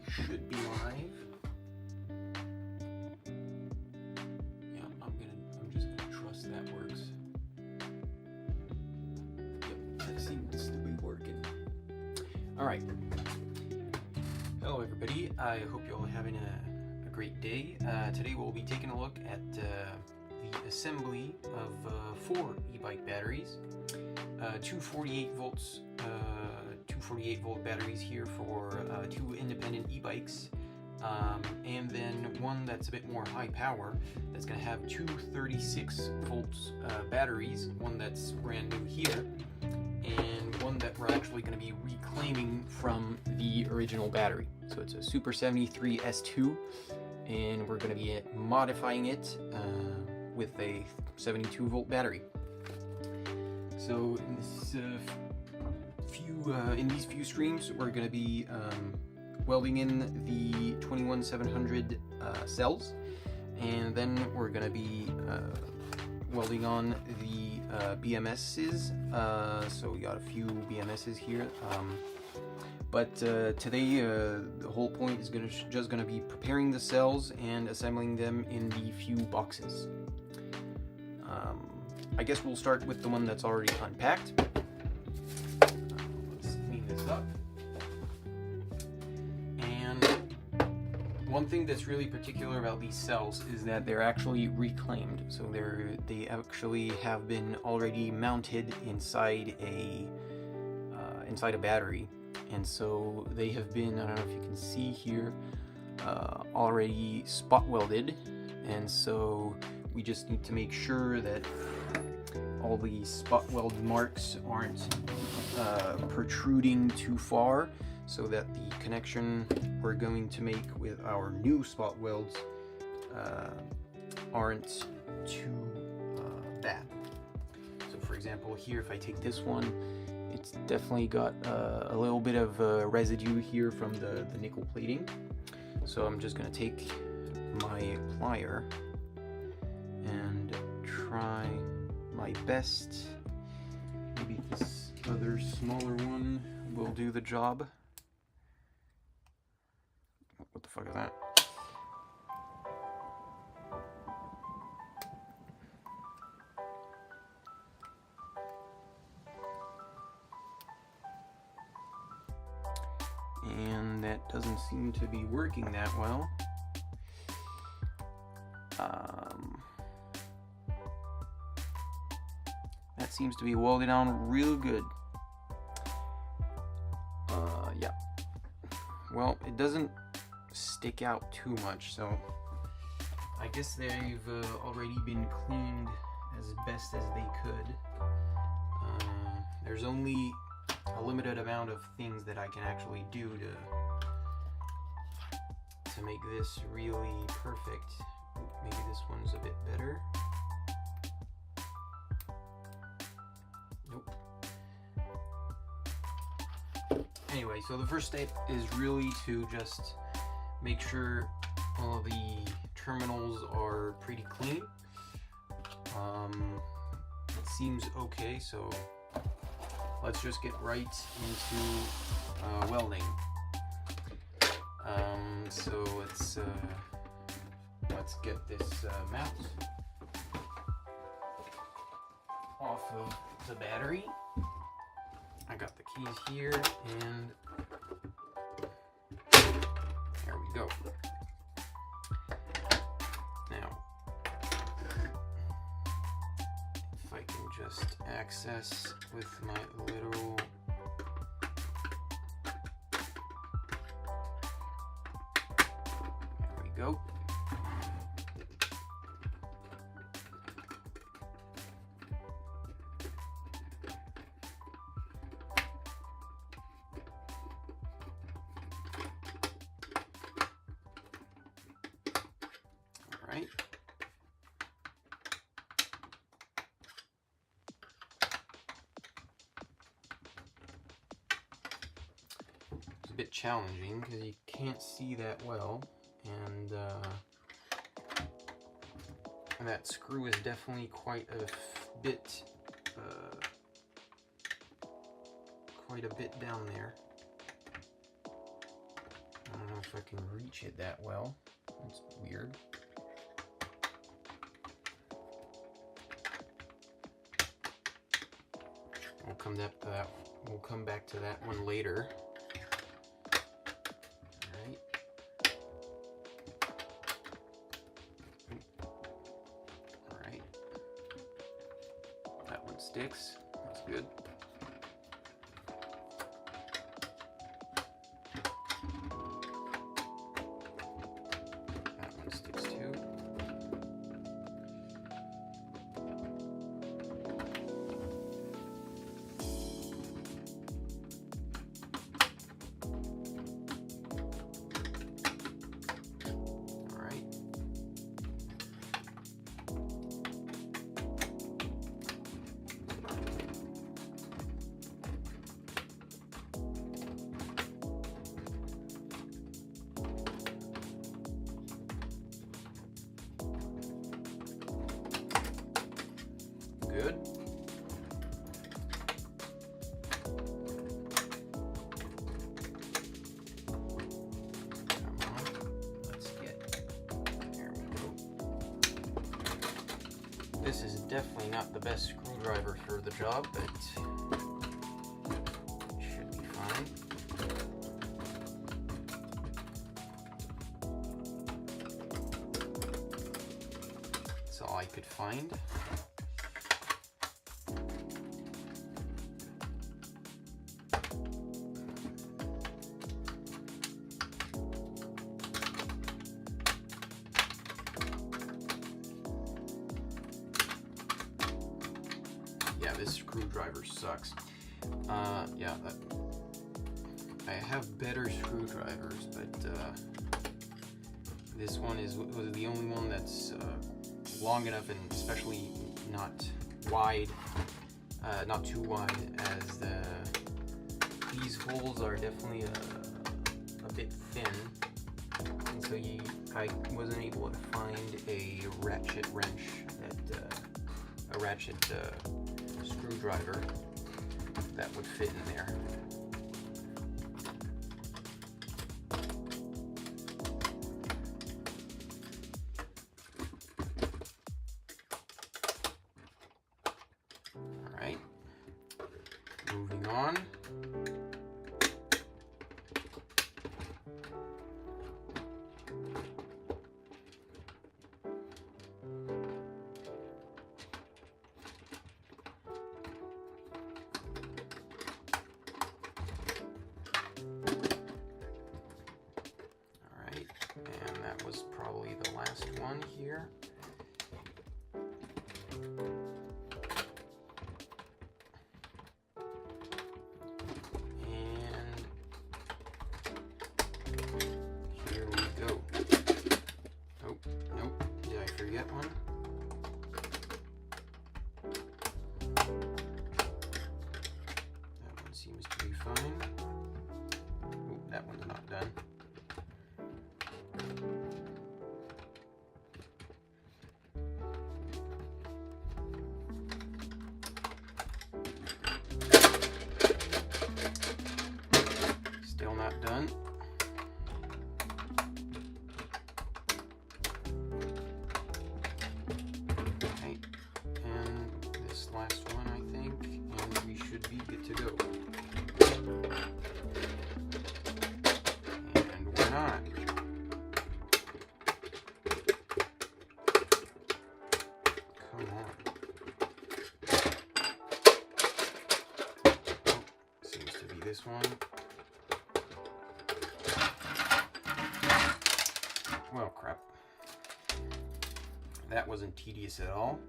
should be live. Yeah, I'm just gonna trust that works. Yep, that seems to be working. Alright. Hello everybody, I hope you're all having a great day. Today we'll be taking a look at the assembly of 4 e-bike batteries. Two 48 volts, 248 volt batteries here for 2 independent e-bikes, and then one that's a bit more high power that's going to have 2 36 volts batteries, one that's brand new here, and one that we're actually going to be reclaiming from the original battery. So it's a Super 73 S2, and we're going to be modifying it with a 72 volt battery. So in this in these few streams, we're going to be welding in the 21700 cells, and then we're going to be welding on the BMSs. So we got a few BMSs here, but today the whole point is just going to be preparing the cells and assembling them in the few boxes. I guess we'll start with the one that's already unpacked. Let's clean this up. And one thing that's really particular about these cells is that they're actually reclaimed. So they actually have been already mounted inside a battery, and so they have been, I don't know if you can see here, already spot welded, and so we just need to make sure that all the spot weld marks aren't protruding too far, so that the connection we're going to make with our new spot welds aren't too bad. So for example here, if I take this one, it's definitely got a little bit of residue here from the nickel plating. So I'm just going to take my plier and try my best. Maybe this other smaller one will do the job. What the fuck is that? And that doesn't seem to be working that well. That seems to be welded on real good. Yeah. Well, it doesn't stick out too much, so I guess they've already been cleaned as best as they could. There's only a limited amount of things that I can actually do to make this really perfect. Maybe this one's a bit better. Nope. Anyway, so the first step is really to just make sure all the terminals are pretty clean. It seems okay, so let's just get right into welding. So let's get this mount off of the battery. I got the keys here, and there we go. Now, if I can just access with my little go. All right. It's a bit challenging because you can't see that well. And that screw is definitely quite a bit down there. don't know if I can reach it that well. It's weird. We'll come back to that one later. Alright. Alright. That one sticks. That's good. That one sticks too. Good. Come on. Let's get. There we go. This is definitely not the best screwdriver for the job, but it should be fine. That's all I could find. Yeah, this screwdriver sucks. Yeah, I have better screwdrivers, but this one was the only one that's long enough and especially not wide, not too wide, as these holes are definitely a bit thin, and so I wasn't able to find a ratchet wrench a ratchet screwdriver that would fit in there. All right, moving on. And that was probably the last one here. And here we go. Oh, nope. Did I forget one? That one seems to be fine. Oh, that one's not done. Still not done. Okay, and this last one, I think, and we should be good to go. And we're not. Come on. Oh, seems to be this one. Well, crap. That wasn't tedious at all.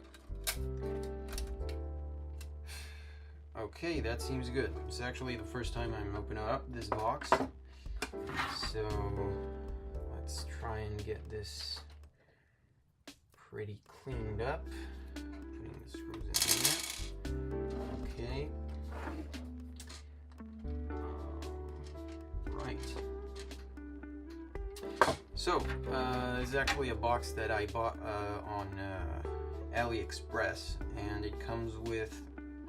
Okay, that seems good. It's actually the first time I'm opening up this box. So let's try and get this pretty cleaned up. Putting the screws in here. Okay. Right. So, this is actually a box that I bought on AliExpress, and it comes with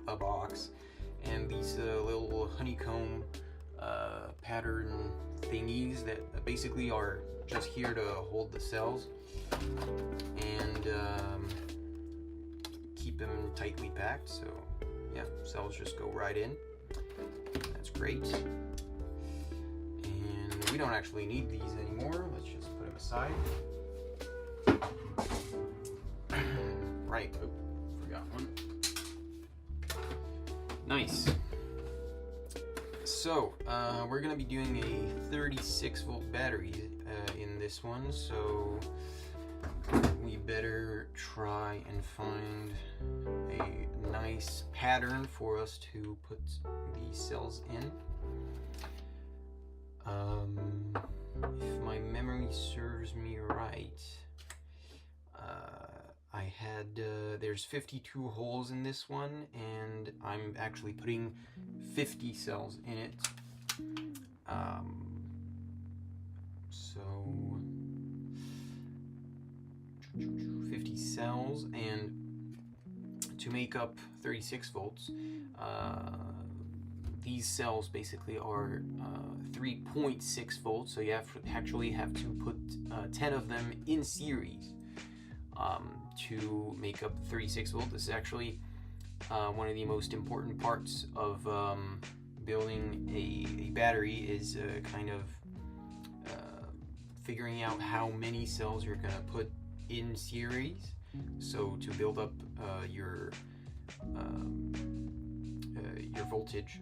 a box and these little honeycomb pattern thingies that basically are just here to hold the cells and keep them tightly packed. So yeah, cells just go right in. That's great. And we don't actually need these anymore. Let's just put them aside. Right, oh, forgot one. Nice. So, we're going to be doing a 36 volt battery in this one, so we better try and find a nice pattern for us to put these cells in. If my memory serves me right, I had, there's 52 holes in this one, and I'm actually putting 50 cells in it. So 50 cells, and to make up 36 volts, these cells basically are 3.6 volts, so you actually have to put 10 of them in series to make up 36 volt. This is actually one of the most important parts of building a battery, is kind of figuring out how many cells you're going to put in series, so to build up your voltage,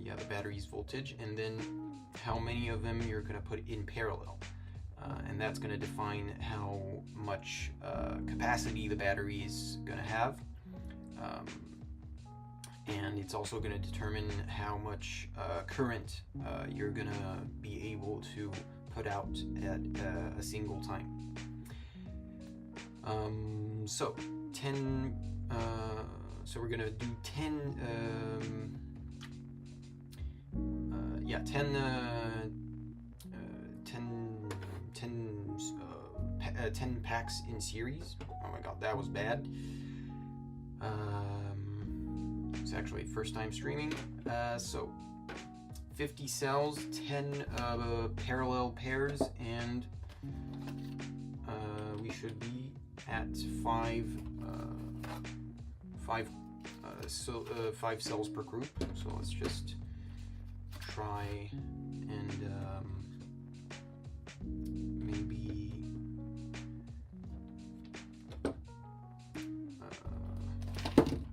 the battery's voltage, and then how many of them you're going to put in parallel. And that's going to define how much capacity the battery is going to have. And it's also going to determine how much current you're going to be able to put out at a single time. So 10, so we're going to do 10, 10 packs in series. Oh my god, that was bad. It's actually first time streaming. So 50 cells, 10 parallel pairs, and we should be at 5 cells per group. So let's just try and maybe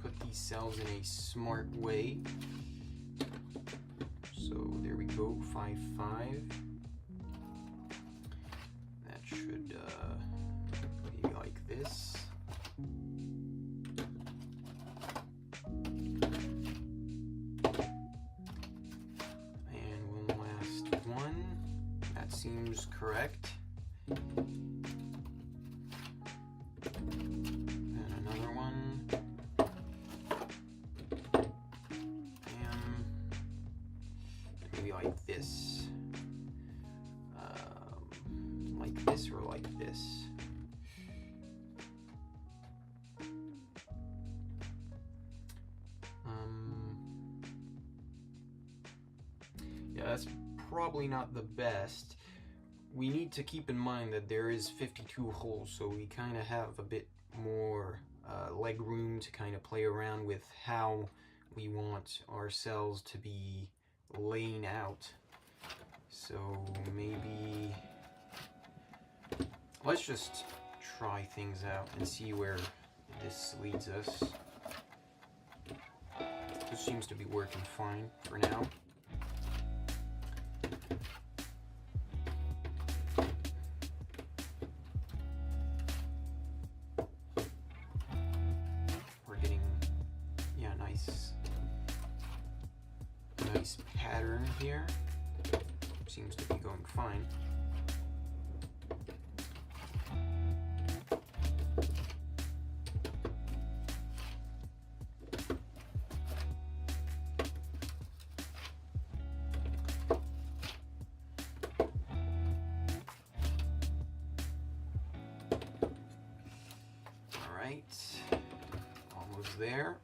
put these cells in a smart way. So there we go, 5, 5. That should be like this. And one last one. That seems correct. And another one. And maybe like this. Like this or like this. Yeah, that's probably not the best. We need to keep in mind that there is 52 holes, so we kind of have a bit more leg room to kind of play around with how we want our cells to be laying out. So maybe let's just try things out and see where this leads us. This seems to be working fine for now. We're getting, yeah, nice pattern here. Seems to be going fine. Alright, almost there.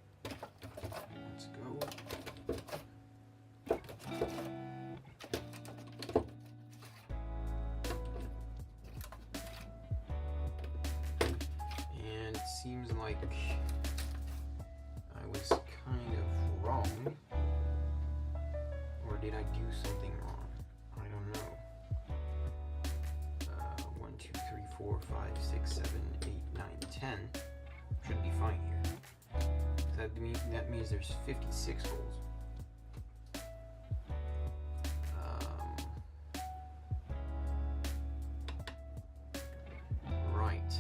Let's go. do something wrong? I don't know. 1, 2, 3, 4, 5, 6, 7, 8, 9, 10. Should be fine here. That means there's 56 holes. Right.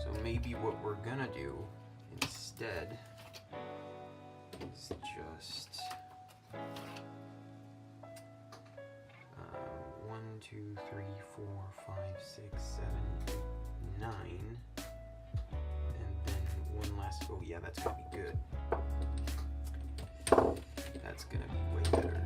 So maybe what we're gonna do instead is just 1, 2, 3, 4, 5, 6, 7, 8, 9. Oh yeah, that's gonna be good. That's gonna be way better.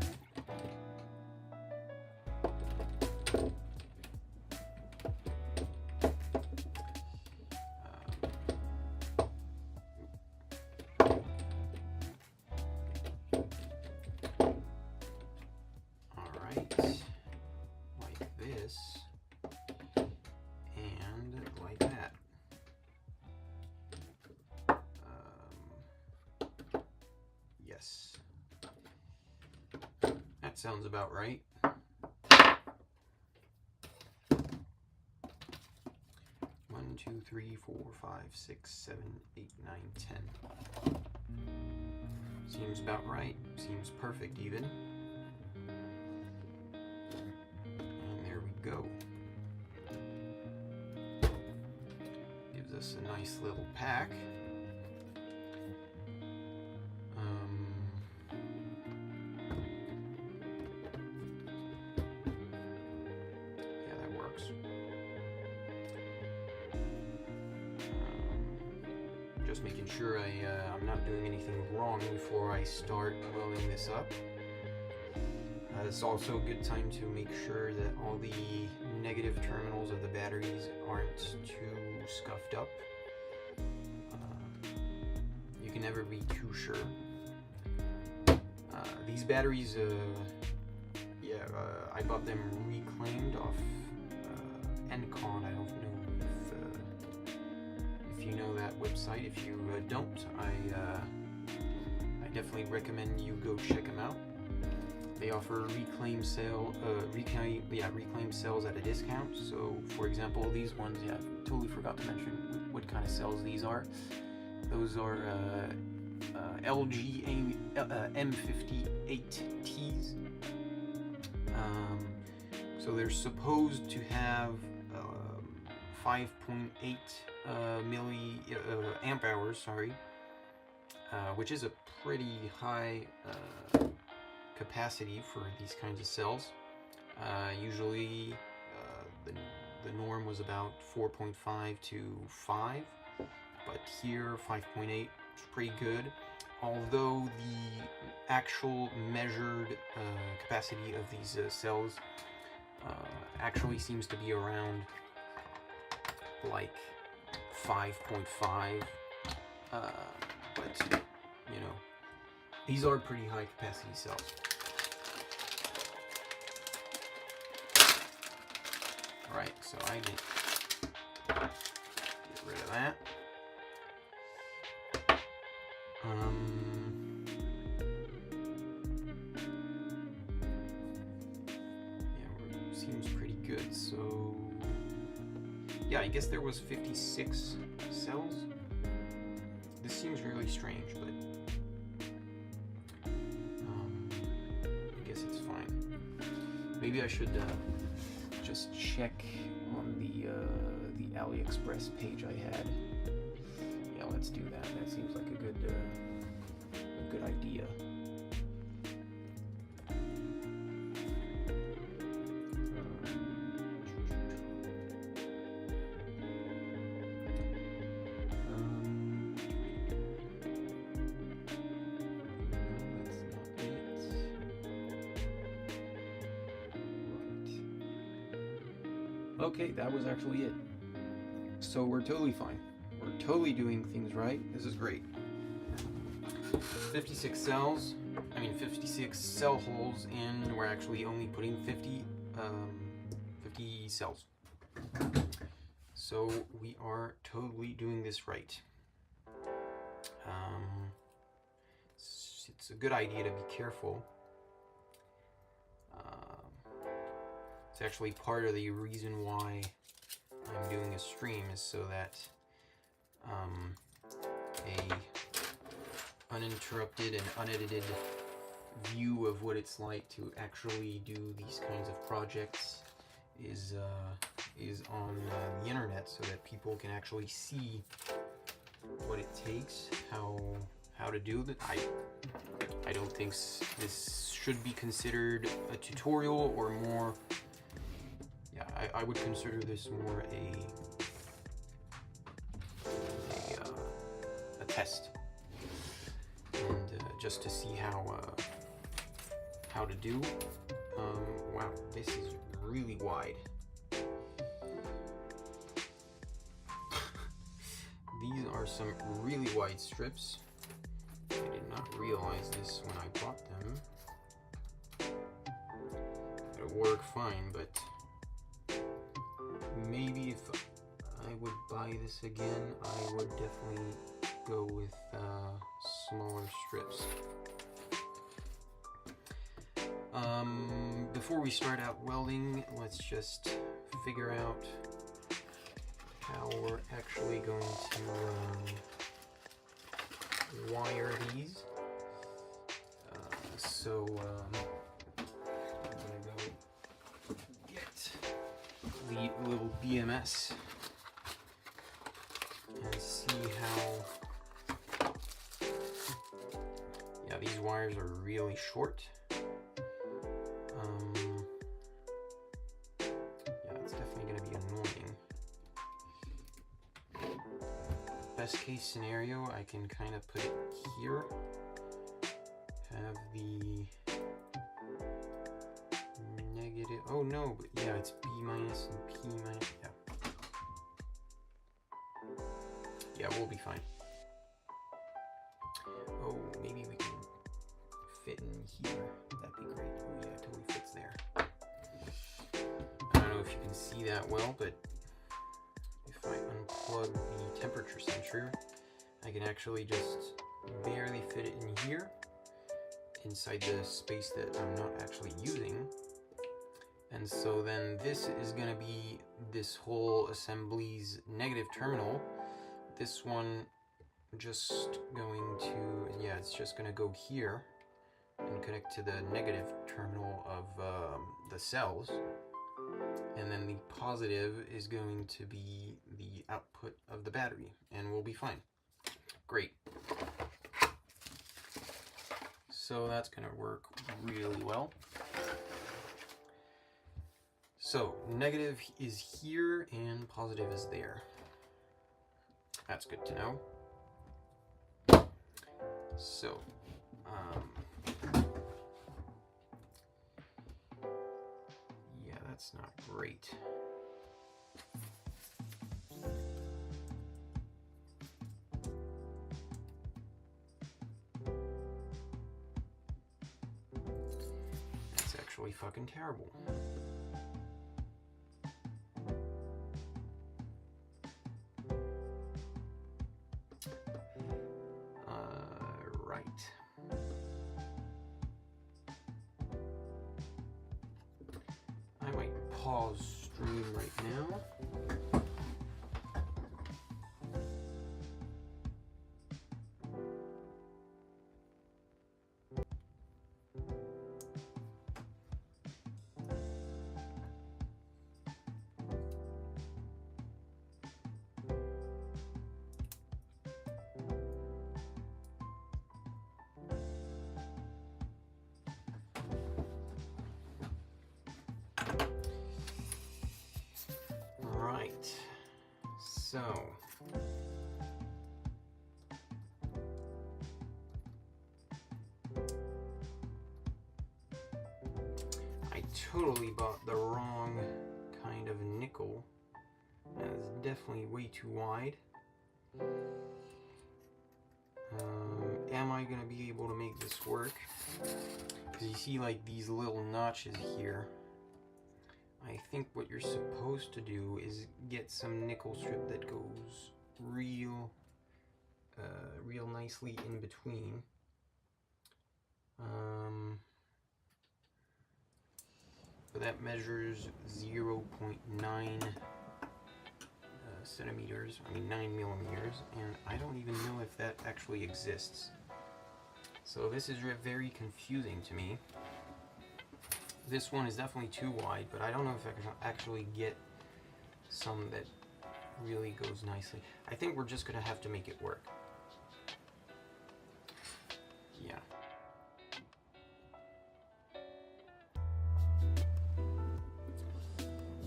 All right, like this, and like that. Yes, that sounds about right. 1, 2, 3, 4, 5, 6, 7, 8, 9, 10. Seems about right. Seems perfect even. And there we go. Gives us a nice little pack. Just making sure I'm not doing anything wrong before I start welding this up. It's also a good time to make sure that all the negative terminals of the batteries aren't too scuffed up. You can never be too sure. These batteries, I bought them reclaimed off Encon. I don't know if you know that website. If you don't, I definitely recommend you go check them out. They offer reclaim cells at a discount. So, for example, these ones, I totally forgot to mention what kind of cells these are. Those are LG M58Ts. So they're supposed to have 5.8 amp hours, which is a pretty high capacity for these kinds of cells. Usually the norm was about 4.5 to 5, but here 5.8 is pretty good. Although the actual measured capacity of these cells actually seems to be around like 5.5, but you know, these are pretty high capacity cells. Right, so I get rid of that. Seems pretty good. So yeah, I guess there was 56 cells. This seems really strange, but I guess it's fine. Maybe I should just check on the AliExpress page I had. Yeah, let's do that. That seems like a good idea. Okay, that was actually it. So we're totally fine. We're totally doing things right. This is great. 56 cells. 56 cell holes in. We're actually only putting 50 cells. So we are totally doing this right. It's a good idea to be careful It's actually part of the reason why I'm doing a stream, is so that a uninterrupted and unedited view of what it's like to actually do these kinds of projects is on the internet, so that people can actually see what it takes, how to do that. I don't think this should be considered a tutorial, or more. Yeah, I would consider this more a test, and just to see how to do. Wow, this is really wide. These are some really wide strips. I did not realize this when I bought them. It'll work fine, but maybe if I would buy this again, I would definitely go with smaller strips. Before we start out welding, let's just figure out how we're actually going to wire these. So I'm gonna go get the little BMS and see how. Yeah, these wires are really short. Yeah, it's definitely gonna be annoying. Best case scenario, I can kind of put it here, have the negative, oh no, but yeah, it's B minus and P minus, yeah. Yeah, we'll be fine. Oh, maybe we can fit in here, that'd be great. Oh yeah, it totally fits there. I don't know if you can see that well, but if I unplug the temperature sensor, I can actually just barely fit it in here, inside the space that I'm not actually using. And so then this is going to be this whole assembly's negative terminal. This one just going to, yeah, it's just going to go here and connect to the negative terminal of the cells. And then the positive is going to be the output of the battery, and we'll be fine. Great. So that's going to work really well. So negative is here and positive is there. That's good to know. So, yeah, that's not great. That's actually fucking terrible. Right. I might pause stream right now. So, I totally bought the wrong kind of nickel. That's definitely way too wide. Am I gonna be able to make this work? Because you see like these little notches here. I think what you're supposed to do is get some nickel strip that goes real nicely in between. But that measures 0.9 centimeters, 9 millimeters, and I don't even know if that actually exists. So this is very confusing to me. This one is definitely too wide, but I don't know if I can actually get some that really goes nicely. I think we're just gonna have to make it work. Yeah.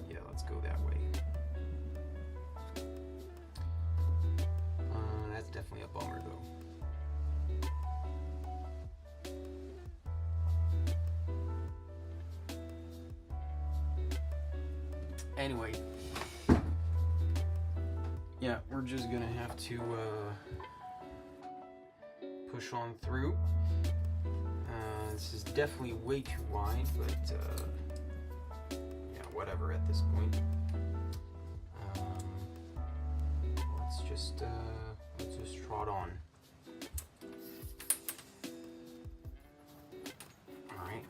Yeah, let's go that way. That's definitely a bummer though. Anyway, yeah, we're just gonna have to push on through. This is definitely way too wide, but yeah, whatever at this point. Let's just trot on. Alright.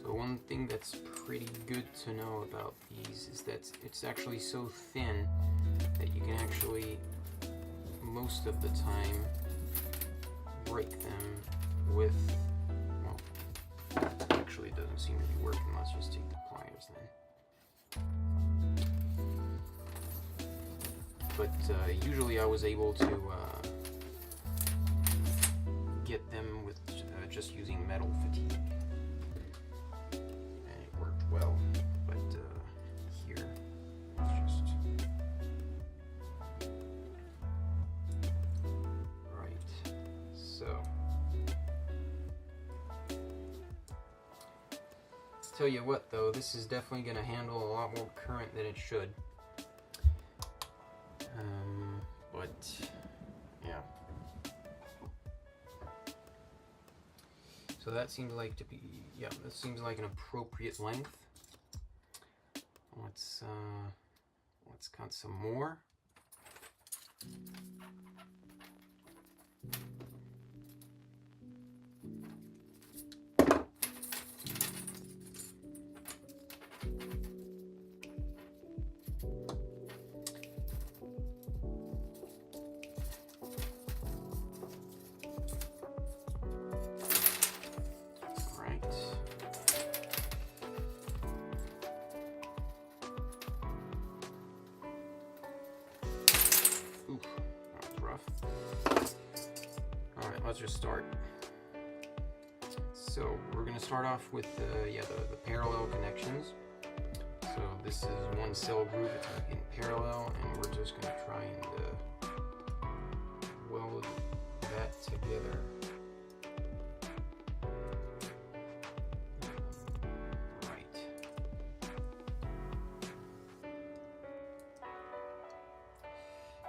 So one thing that's pretty good to know about these is that it's actually so thin that you can actually, most of the time, break them with, well, actually it doesn't seem to be working. Let's just take the pliers then. But usually I was able to get them with just using metal fatigue. And it worked well. But here, let's just... Right. So... Tell you what though, this is definitely going to handle a lot more current than it should. But yeah. So that seems like to be, yeah, that seems like an appropriate length. Let's cut some more. Let's just start. So we're going to start off with the parallel connections. So this is one cell group in parallel, and we're just going to try and weld that together. Right.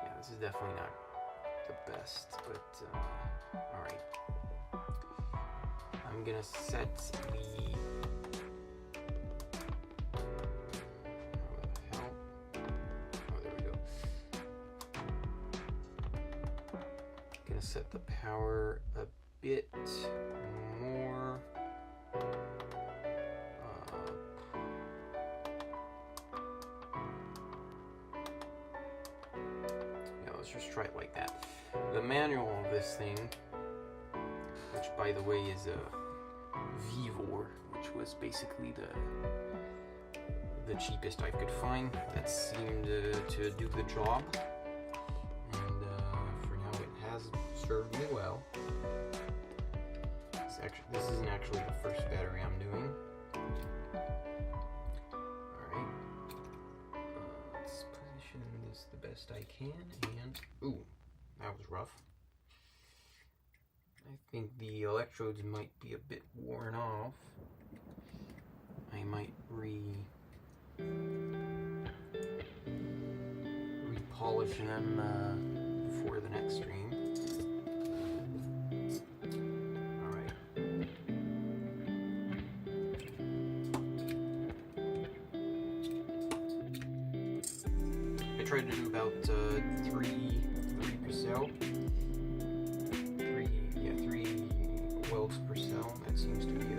Yeah, this is definitely not the best, but alright. I'm gonna set the... What the hell? Oh, there we go. Gonna set the power a bit more. Yeah, let's just try it like that. The manual of this thing, which by the way is a Vevor, which was basically the cheapest I could find, that seemed to do the job, and for now it has served me well. This isn't actually the first battery I'm doing. Alright, let's position this the best I can, and ooh, that was rough. I think the electrodes might be a bit worn off. I might re-polish them before the next stream. Alright. I tried to do about 3 per cell. 3 welds per cell. That seems to be a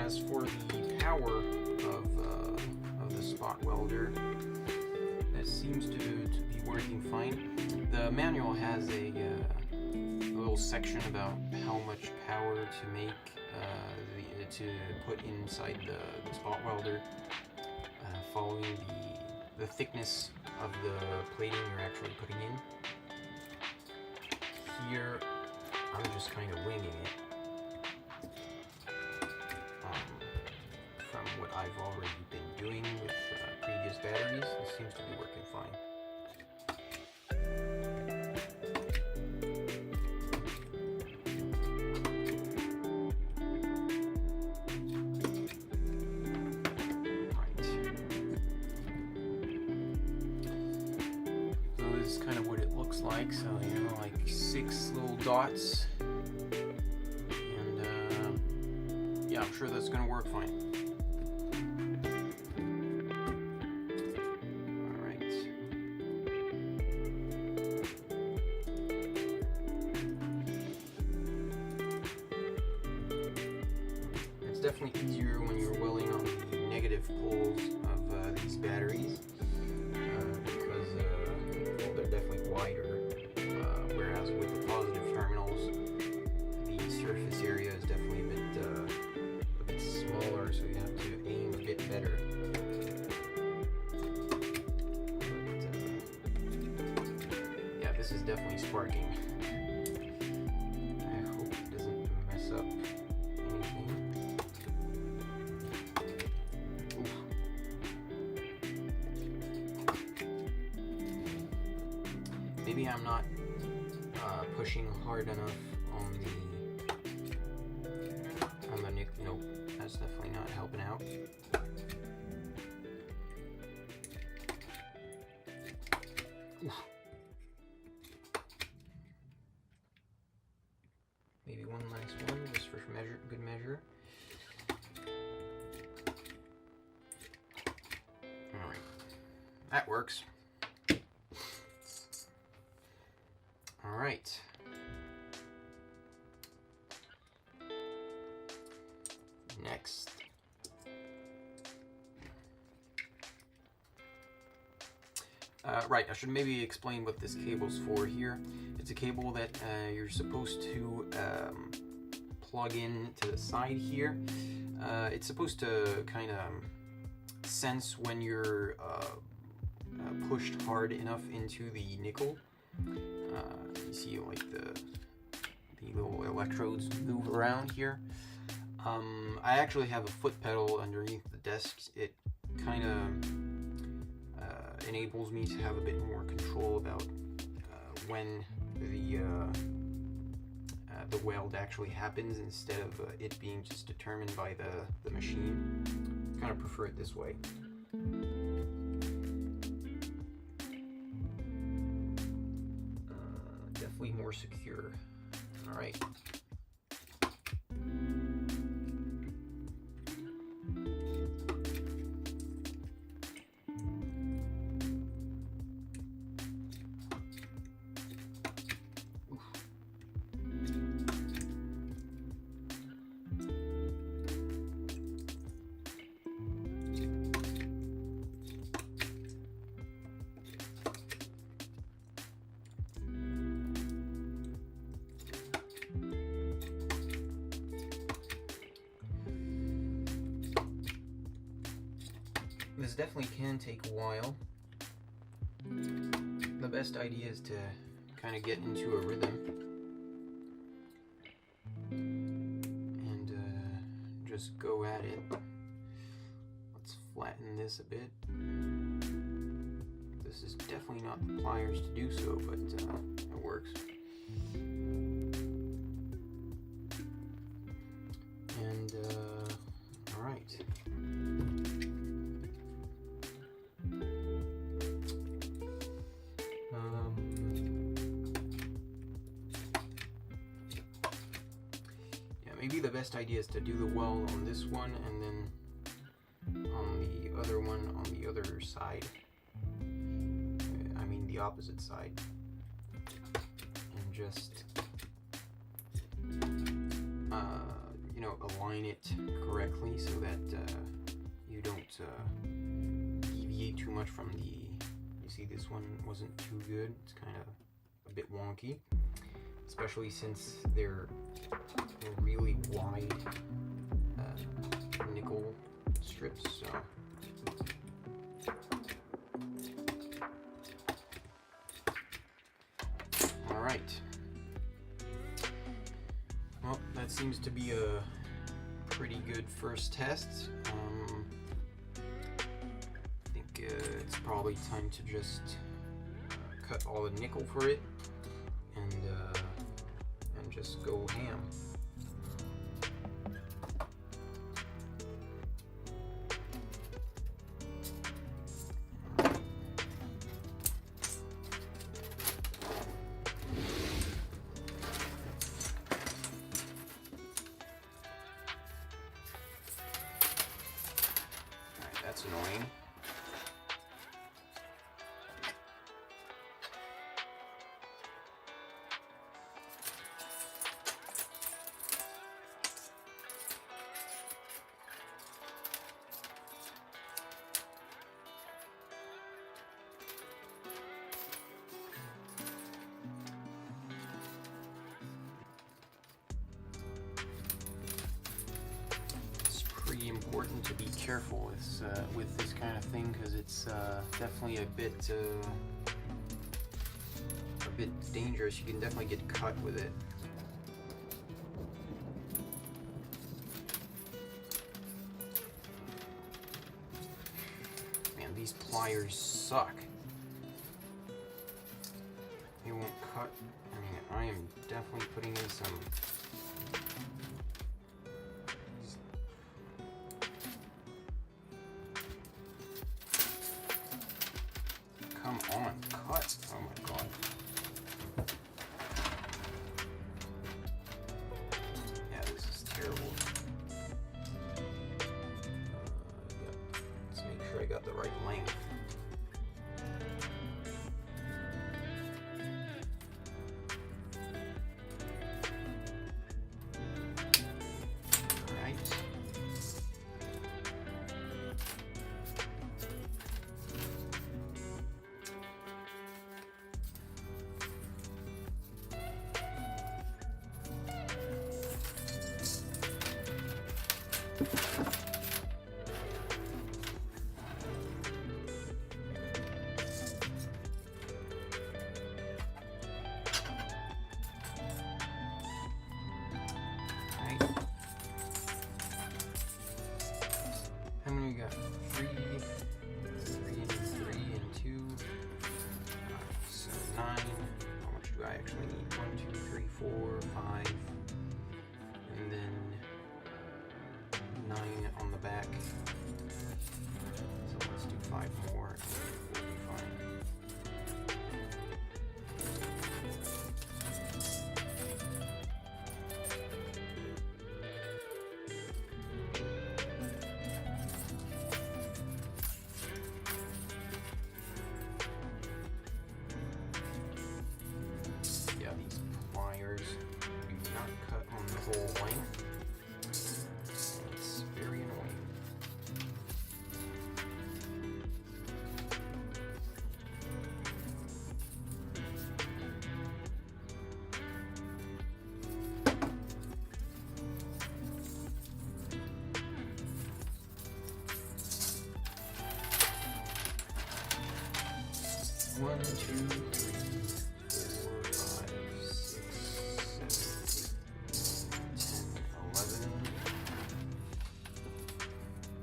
as for the power of the spot welder, that seems to be working fine. The manual has a little section about how much power to make, to put inside the spot welder, following the thickness of the plating you're actually putting in. Here, I'm just kind of winging it from what I've already been doing with previous batteries. This seems to be working fine. Is kind of what it looks like. So, you know, like 6 little dots, and yeah, I'm sure that's gonna work fine. All right. It's definitely easier when you're welding on the negative poles of these batteries. Definitely wider, whereas with the positive terminals, the surface area is definitely a bit smaller, so you have to aim a bit better. But, yeah, this is definitely sparking. I hope it doesn't mess up anything. Oof. Maybe I'm not pushing hard enough on the nickel. Nope, that's definitely not helping out. Oof. Maybe one last one, just for good measure. All right, that works. All right. Next. Right, I should maybe explain what this cable's for here. It's a cable that you're supposed to plug in to the side here. It's supposed to kind of sense when you're pushed hard enough into the nickel. You see, like the little electrodes move around here. I actually have a foot pedal underneath the desk. It kind of enables me to have a bit more control about when the weld actually happens, instead of it being just determined by the machine. I kind of prefer it this way. Definitely more secure. All right. This definitely can take a while. The best idea is to kind of get into a rhythm and just go at it. Let's flatten this a bit. This is definitely not the pliers to do so, but it works. And all right. Maybe the best idea is to do the weld on this one and then on the other one on the other side. I mean the opposite side. And just know, align it correctly so that you don't deviate too much from the. You see, this one wasn't too good. It's kind of a bit wonky, especially since they're really wide nickel strips. So. All right. Well, that seems to be a pretty good first test. I think it's probably time to just cut all the nickel for it and just go ham. That's annoying. Pretty important to be careful with this kind of thing, because it's definitely a bit dangerous. You can definitely get cut with it. Man, these pliers suck. They won't cut. I mean, I am definitely putting in some. Come on, cut. Oh my god. Yeah, this is terrible. Let's make sure I got the right length. How many you got? 3 and 3 and 2. So 9. How much do I actually need? 1, 2, 3, 4, 5. And then 9 on the back. So let's do 5 more and we'll be fine. Yeah, these pliers do not cut on the whole length. It's very annoying. One, 2, 3, 4, 5, 6, 7, 8, 10, 11.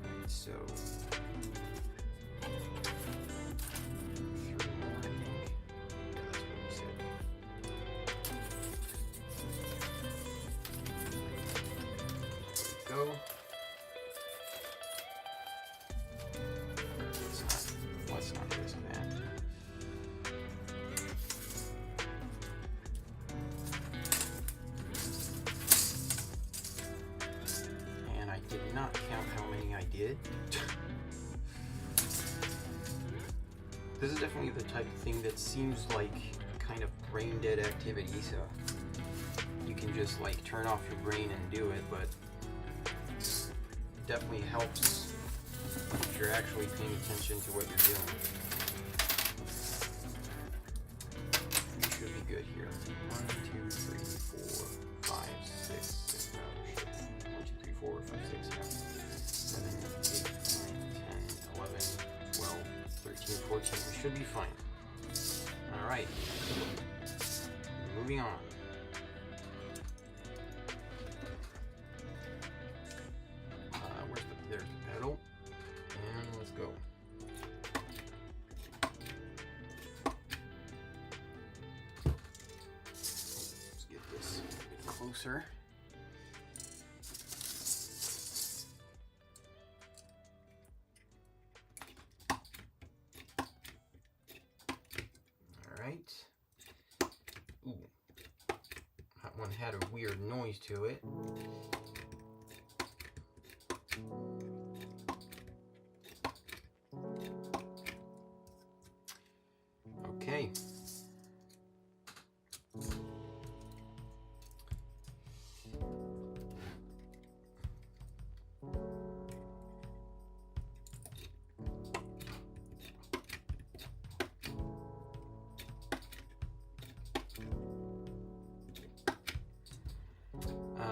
Right, so 3 more, I think. Yeah, that's what we said. There we go. Let's not risk that. And I did not count how many I did. This is definitely the type of thing that seems like kind of brain dead activity, so you can just like turn off your brain and do it, but definitely helps if you're actually paying attention to what you're doing. You should be good here. 1, 2, 3, 4, 5, 6, 7, 1, 2, 3, 4, 5, 6, 7, 8, 9, 10, 11, 12, 13, 14. We should be fine. Alright. Moving on. There's the pedal. And let's go. Let's get this a bit closer. Alright. Ooh. That one had a weird noise to it. Okay.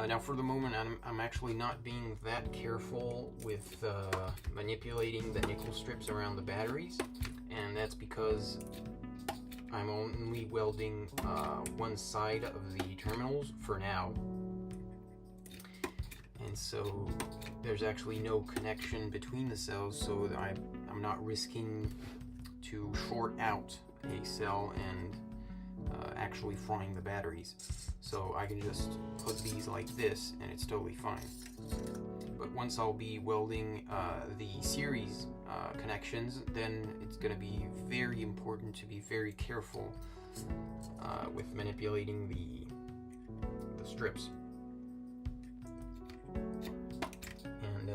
Now for the moment, I'm actually not being that careful with manipulating the nickel strips around the batteries, and that's because I'm only welding one side of the terminals for now, and so there's actually no connection between the cells, so that I'm not risking to short out a cell and actually frying the batteries. So I can just put these like this and it's totally fine. But once I'll be welding the series connections, then it's going to be very important to be very careful with manipulating the strips. And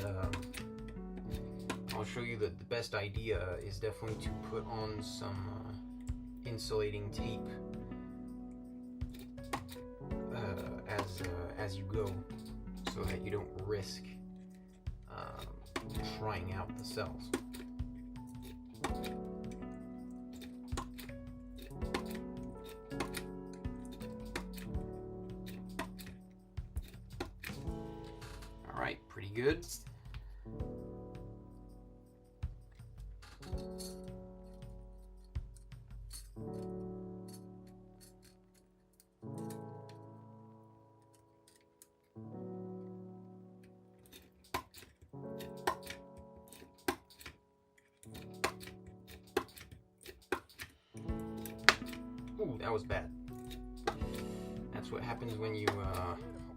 I'll show you that the best idea is definitely to put on some insulating tape as you go, so that you don't risk trying out the cells. All right, pretty good. Ooh, that was bad. That's what happens when you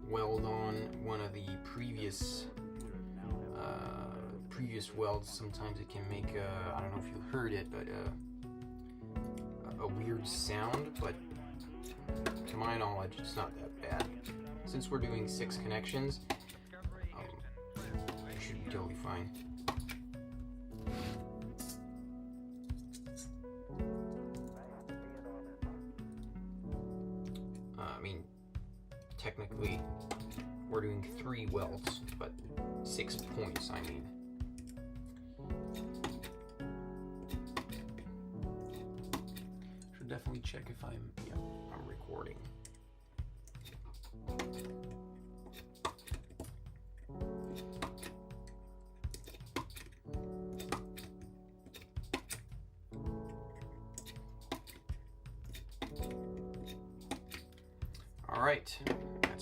weld on one of the previous welds. Sometimes it can make I don't know if you heard it, but a weird sound. But to my knowledge, it's not that bad. Since we're doing 6 connections, it should be totally fine. Technically, we're doing 3 welds, but 6 points, I mean. Should definitely check if I'm recording. All right.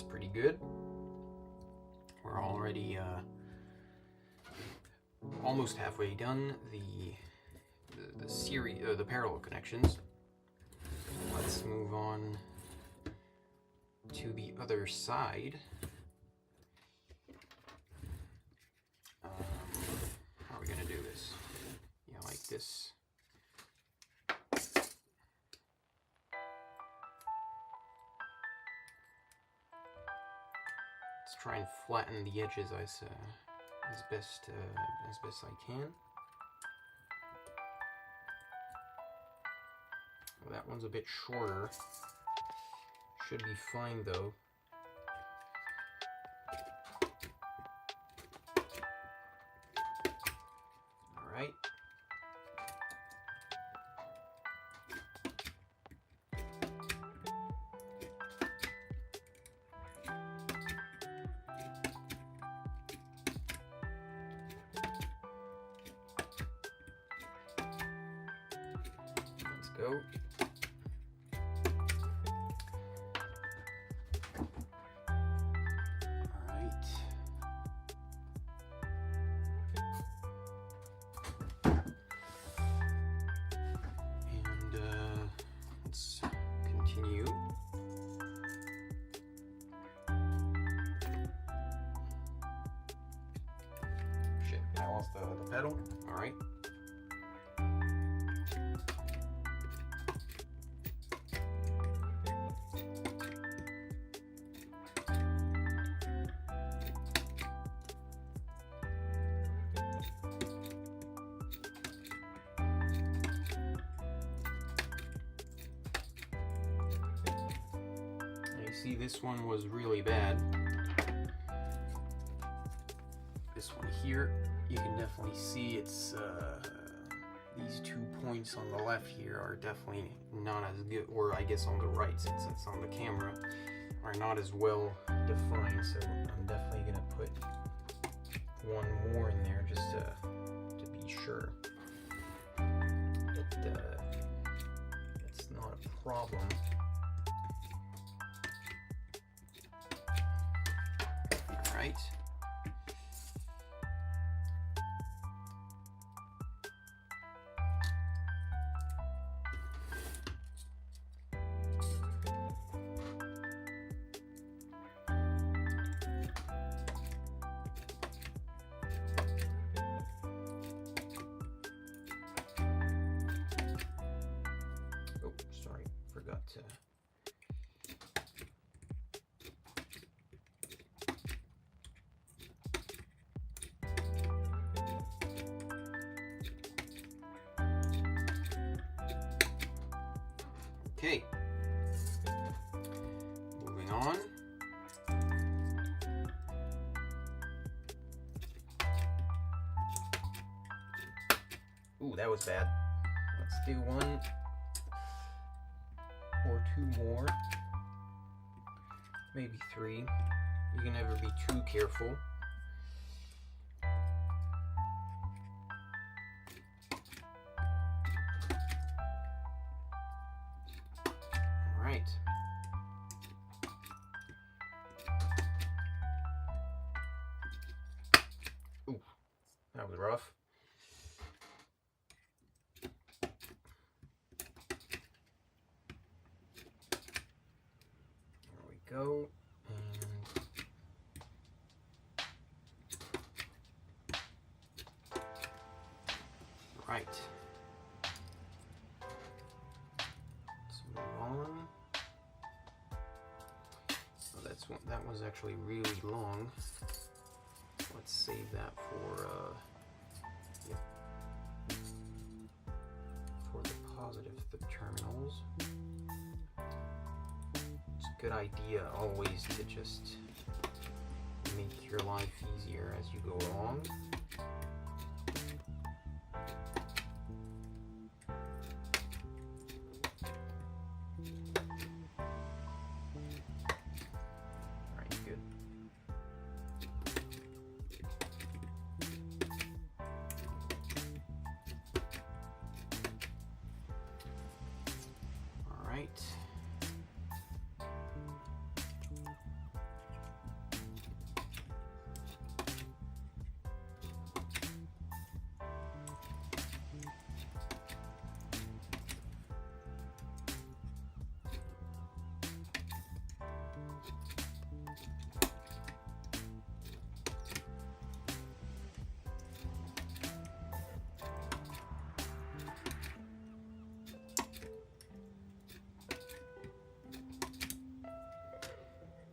Pretty good. We're already almost halfway done the series, the parallel connections. Let's move on to the other side. How are we gonna do this? Yeah, like this. Try and flatten the edges as best I can. Well, that one's a bit shorter. Should be fine though. go. Let's continue. Shit, I lost the pedal. All right. See, this one was really bad. This one here, you can definitely see it's these 2 points on the left here are definitely not as good, or I guess on the right, since it's on the camera, are not as well defined. So I'm definitely gonna put one more in there just to be sure that it's not a problem. Right. Oh, sorry, forgot to. Okay, moving on. Ooh, that was bad. Let's do one or two more, maybe three. You can never be too careful. Right. Ooh, that was rough. There we go. And right. Let's move on. That was actually really long. Let's save that for for the positive terminals. It's a good idea always to just make your life easier as you go along.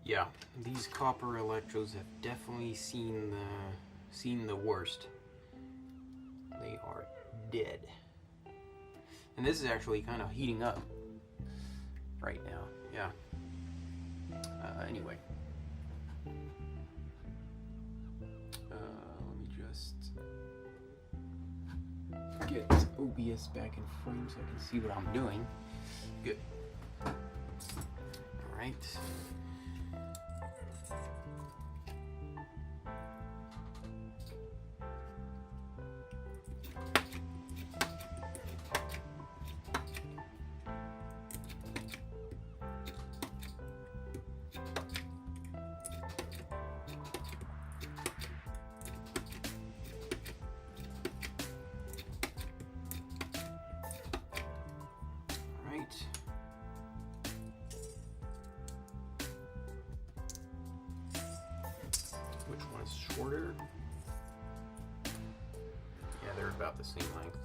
Yeah, these copper electrodes have definitely seen the worst. They are dead. And this is actually kind of heating up right now. Yeah. Anyway. Let me just get OBS back in frame so I can see what I'm doing. Good. All right. which one is shorter. Yeah, they're about the same length.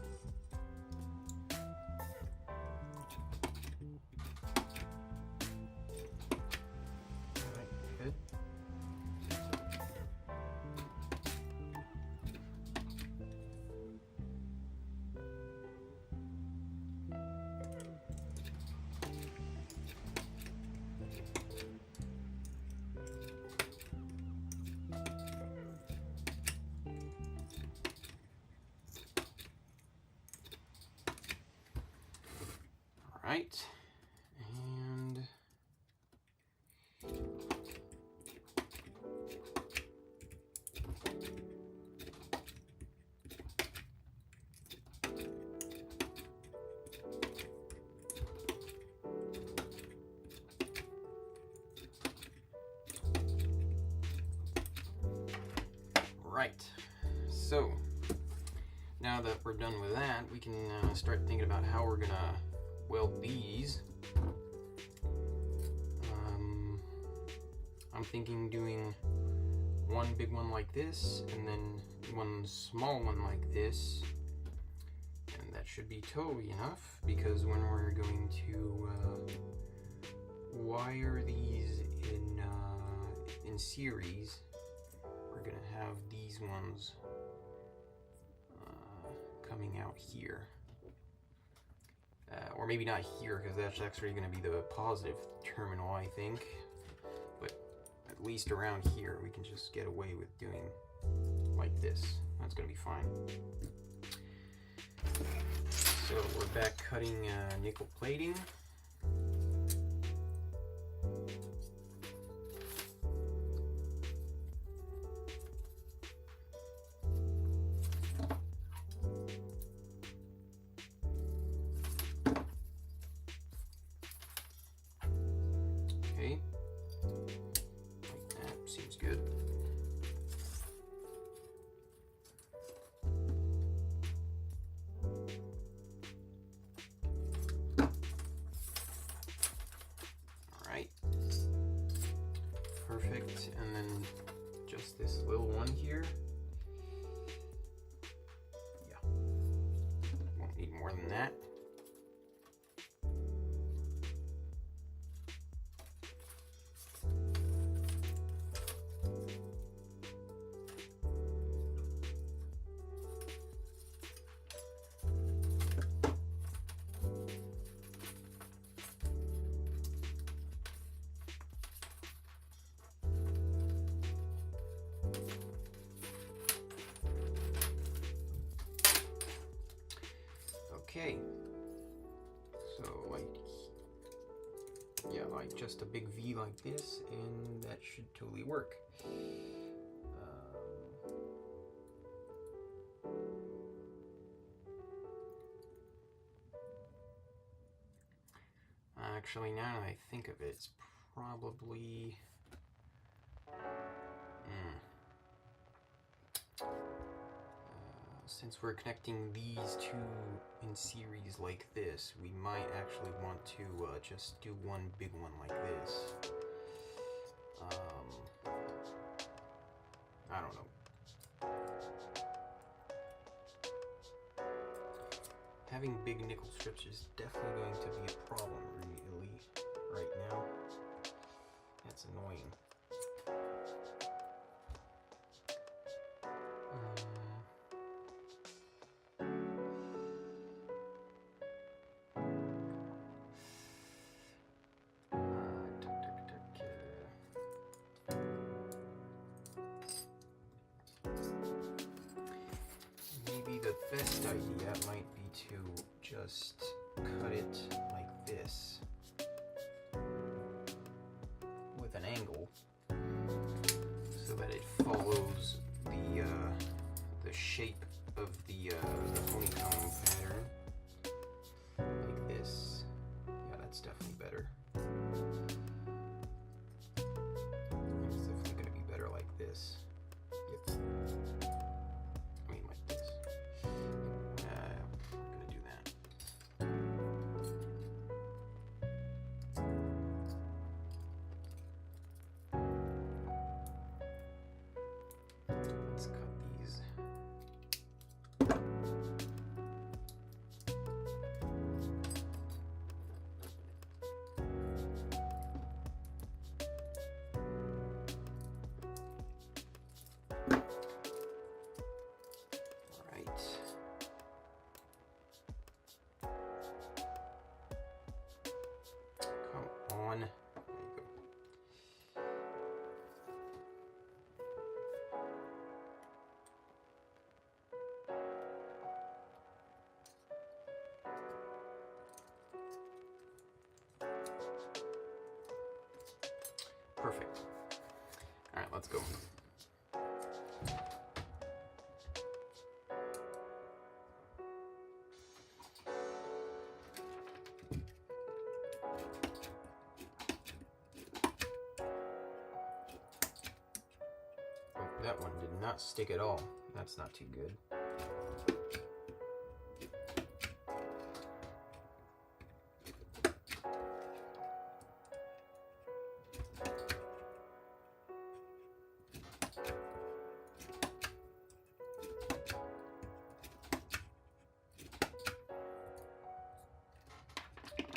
Alright, good. Right, and right, so now that we're done with that, we can start thinking about how we're gonna weld these. I'm thinking doing one big one like this and then one small one like this, and that should be totally enough, because when we're going to wire these in series, we're gonna have these ones coming out here. Or maybe not here, because that's actually going to be the positive terminal, I think. But at least around here, we can just get away with doing like this. That's going to be fine. So we're back cutting nickel plating. Perfect, and then just this little one here. Yeah, won't need more than that. Okay, so like just a big V like this, and that should totally work. Actually, now that I think of it, it's probably since we're connecting these two in series like this, we might actually want to just do one big one like this. I don't know. Having big nickel strips is definitely going to be a problem really right now. That's annoying. The best idea might be to just cut it like this with an angle so that it follows the shape of the honeycomb pattern like this. Yeah, that's definitely better. It's definitely going to be better like this. Yep. let's go. Oh, that one did not stick at all. That's not too good.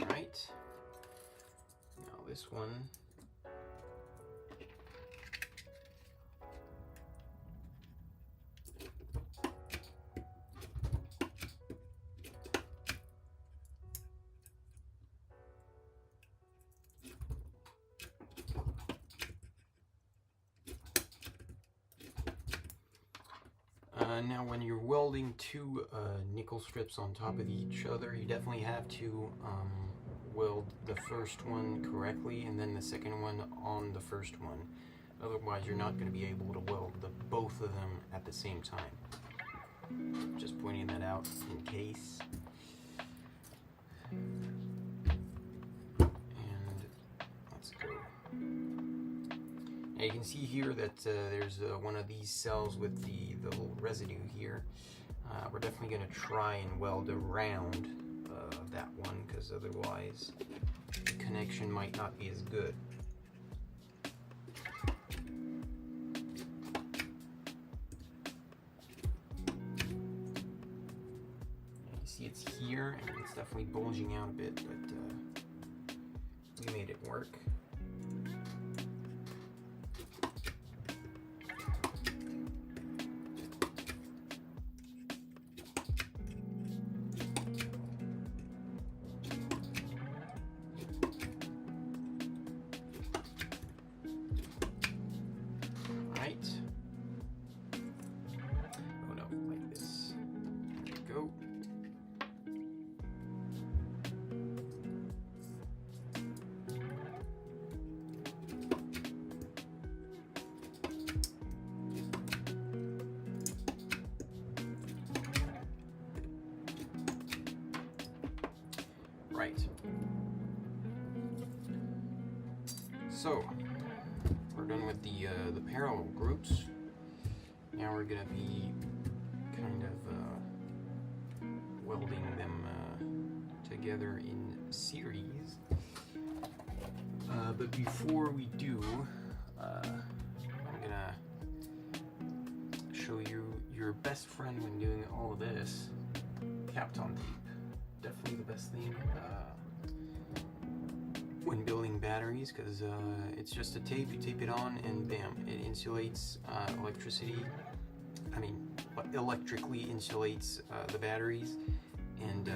Right. Now this one. Now when you're welding two nickel strips on top of each other, you definitely have to weld the first one correctly and then the second one on the first one. Otherwise you're not going to be able to weld both of them at the same time. Just pointing that out in case. And let's go. Now you can see here that there's one of these cells with the little residue here. We're definitely going to try and weld around that one, because otherwise the connection might not be as good. You see it's here, and it's definitely bulging out a bit, but we made it work. Oh no, like this. There we go. Right. So we're done with the parallel groups. Now we're gonna be kind of welding them together in series. But before we do, I'm gonna show you your best friend when doing all of this. Kapton tape. Definitely the best thing when building batteries, because it's just a tape. You tape it on and bam, it insulates electrically insulates the batteries, and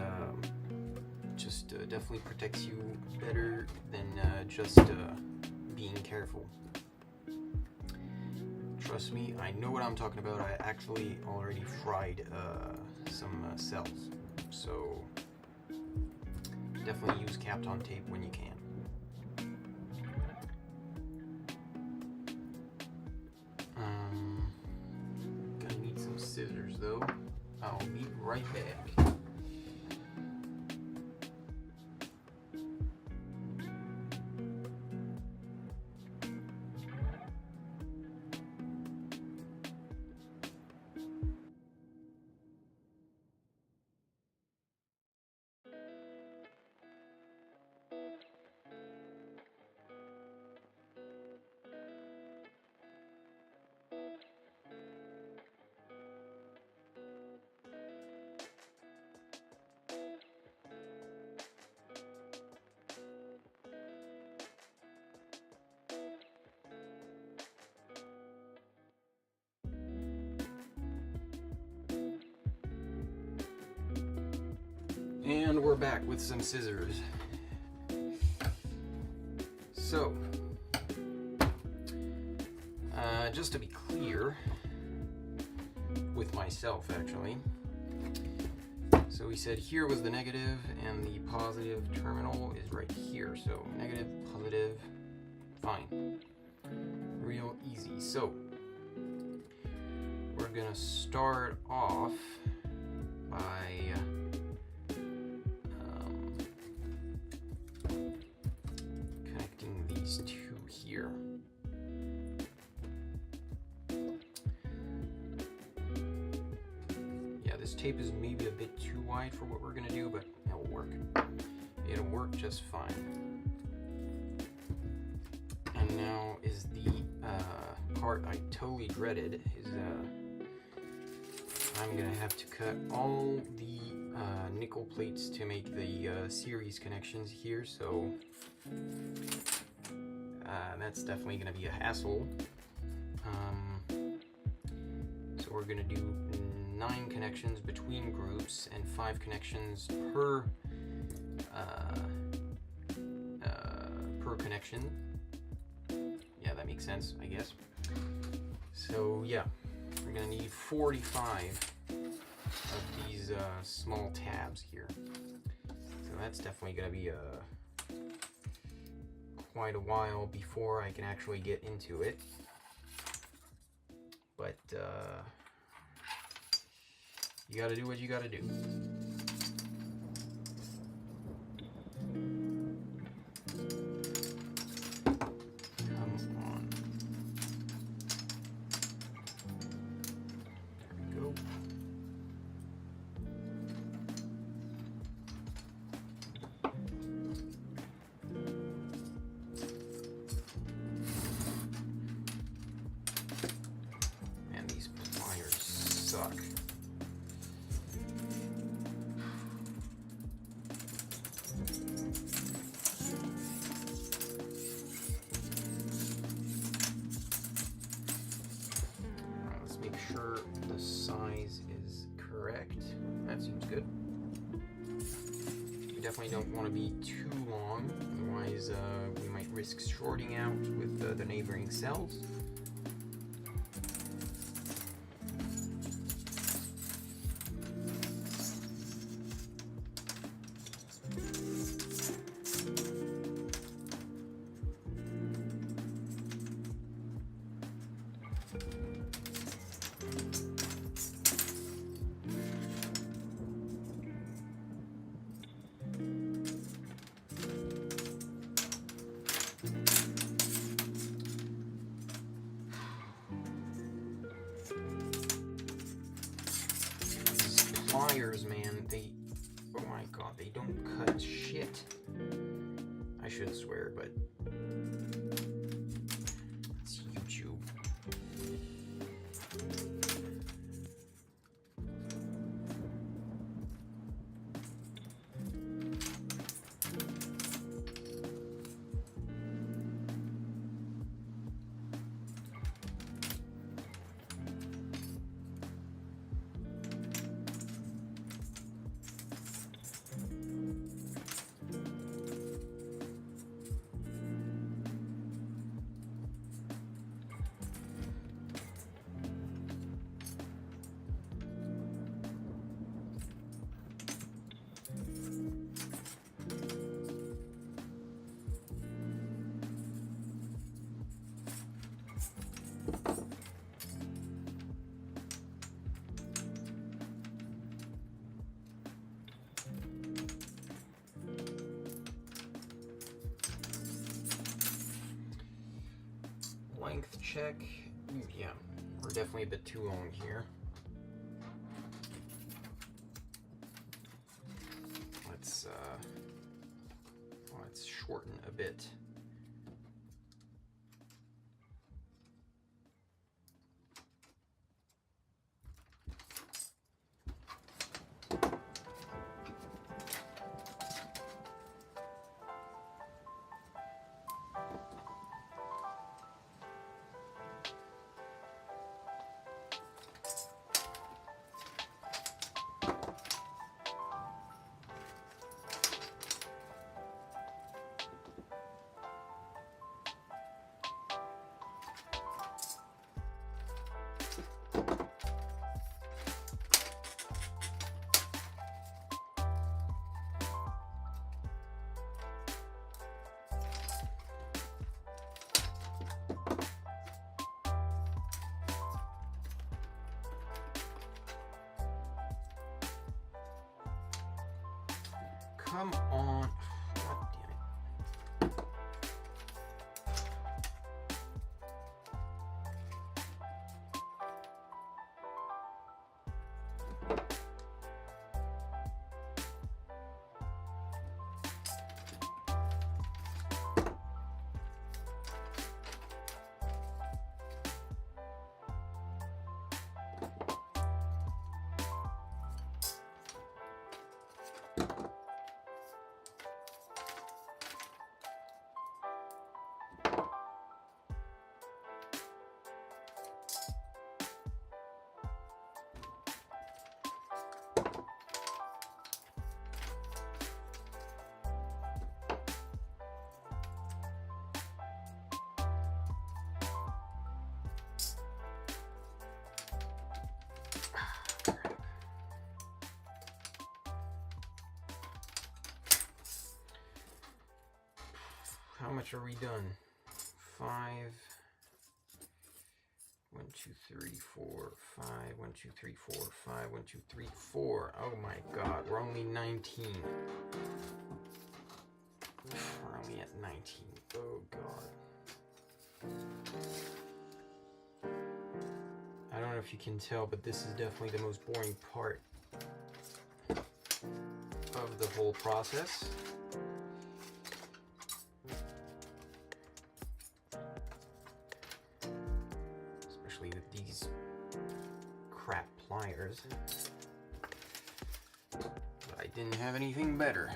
just definitely protects you better than just being careful. Trust me, I know what I'm talking about. I actually already fried some cells, so definitely use Kapton tape when you can. Gonna need some scissors though. I'll be right back. And we're back with some scissors. So, just to be clear, with myself actually, so we said here was the negative and the positive terminal is right here. So negative, positive, fine. real easy. So we're gonna start off by connecting these two here. Yeah, this tape is maybe a bit too wide for what we're gonna do, but it'll work. It'll work just fine. And now is the part I totally dreaded, is I'm gonna have to cut all the nickel plates to make the series connections here, so that's definitely gonna be a hassle. So we're gonna do 9 connections between groups and 5 connections per connection. Yeah, that makes sense, I guess. So yeah, we're gonna need 45 of these small tabs here. So that's definitely gonna be quite a while before I can actually get into it. But you gotta do what you gotta do. Suck. Let's make sure the size is correct. That seems good. We definitely don't want to be too long, otherwise we might risk shorting out with the neighboring cells. Pliers, man, oh my god, they don't cut shit. I should swear, but it's YouTube. Length check. Yeah, we're definitely a bit too long here. Let's shorten a bit. Come on. God damn it. How much are we done? 5. 1, 2, 3, 4, 5. 1, 2, 3, 4, 5. 1, 2, 3, 4. Oh my god, we're only 19. We're only at 19. Oh god. I don't know if you can tell, but this is definitely the most boring part of the whole process. Especially with these crap pliers. But I didn't have anything better.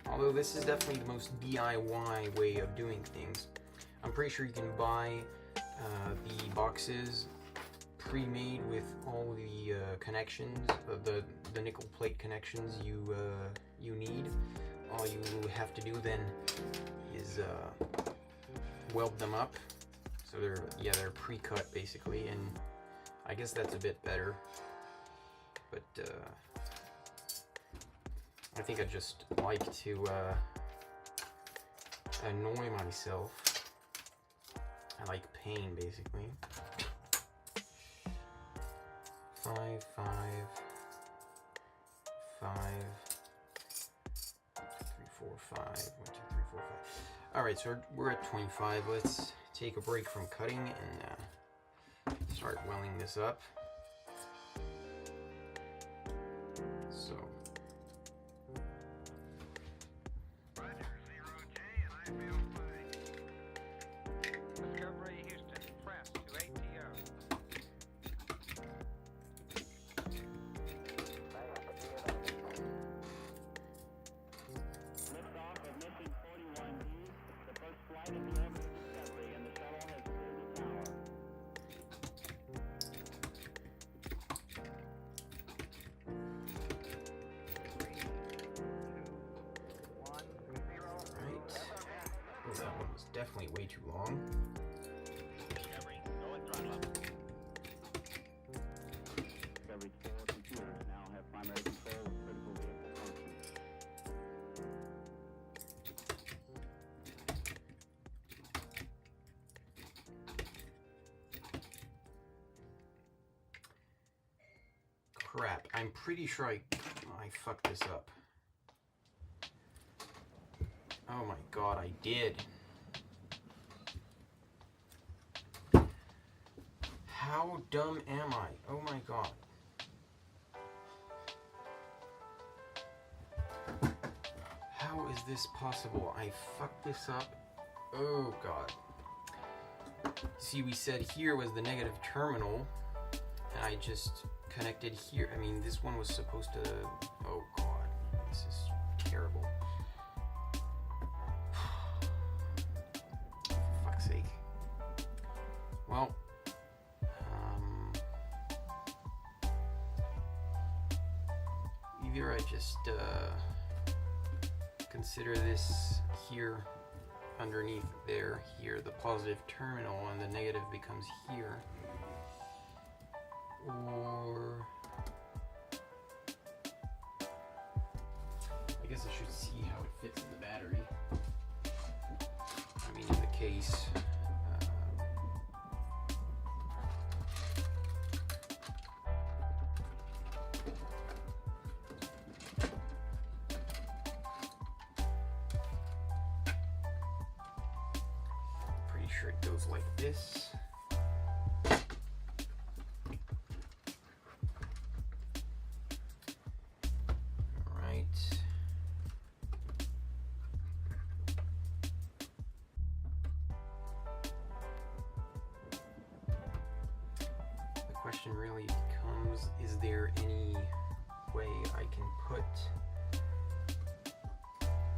Although this is definitely the most DIY way of doing things. I'm pretty sure you can buy the boxes pre-made with all the connections, the nickel plate connections you need. All you have to do then is weld them up. So they're pre-cut basically, and I guess that's a bit better. But I think I just like to annoy myself. I like pain, basically. 5, 5, 5, 3, 4, 5. 1, 2, 3, 4, 5. All right, so we're at 25. Let's take a break from cutting and start welding this up. So. That one was definitely way too long. Discovery, go and throttle up. Discovery 4 computers now have primary control of critical vehicle functions. Crap, I'm pretty sure I fucked this up. Oh my god, I did. How dumb am I? Oh my god. How is this possible? I fucked this up. Oh god. See, we said here was the negative terminal, and I just connected here. I mean, this one was supposed to... Oh god, this is terrible. For fuck's sake. Well, either I just consider this here underneath there, here, the positive terminal, and the negative becomes here. Or I guess I should see how it fits in the battery. I mean, in the case. Pretty sure it goes like this. Question really becomes, is there any way I can put,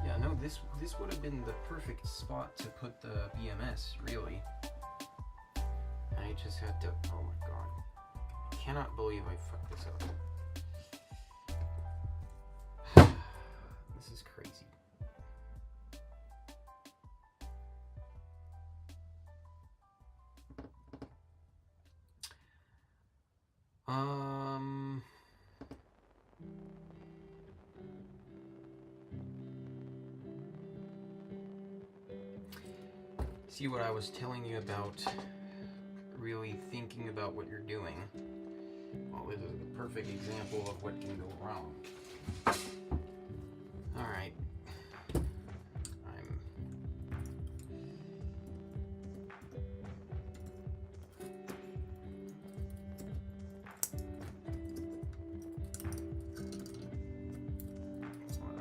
yeah, no, this would have been the perfect spot to put the BMS, really. I just had to, oh my god, I cannot believe I fucked this up. This is crazy. See what I was telling you about really thinking about what you're doing? Well, this is a perfect example of what can go wrong. Alright.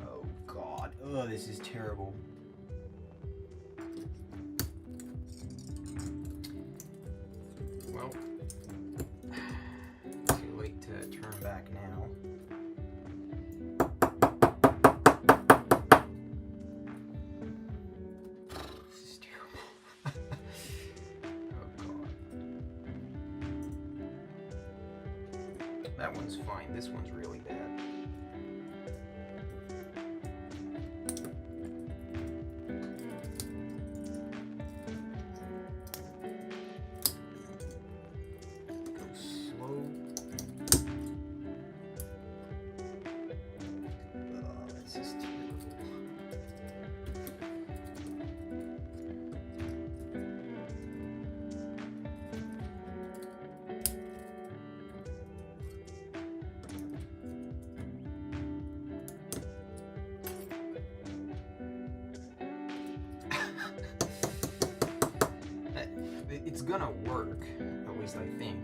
Oh god. Oh, this is terrible. Well, too late to turn back now. This is terrible. Oh god. That one's fine. This one's really bad. It's gonna work, at least I think.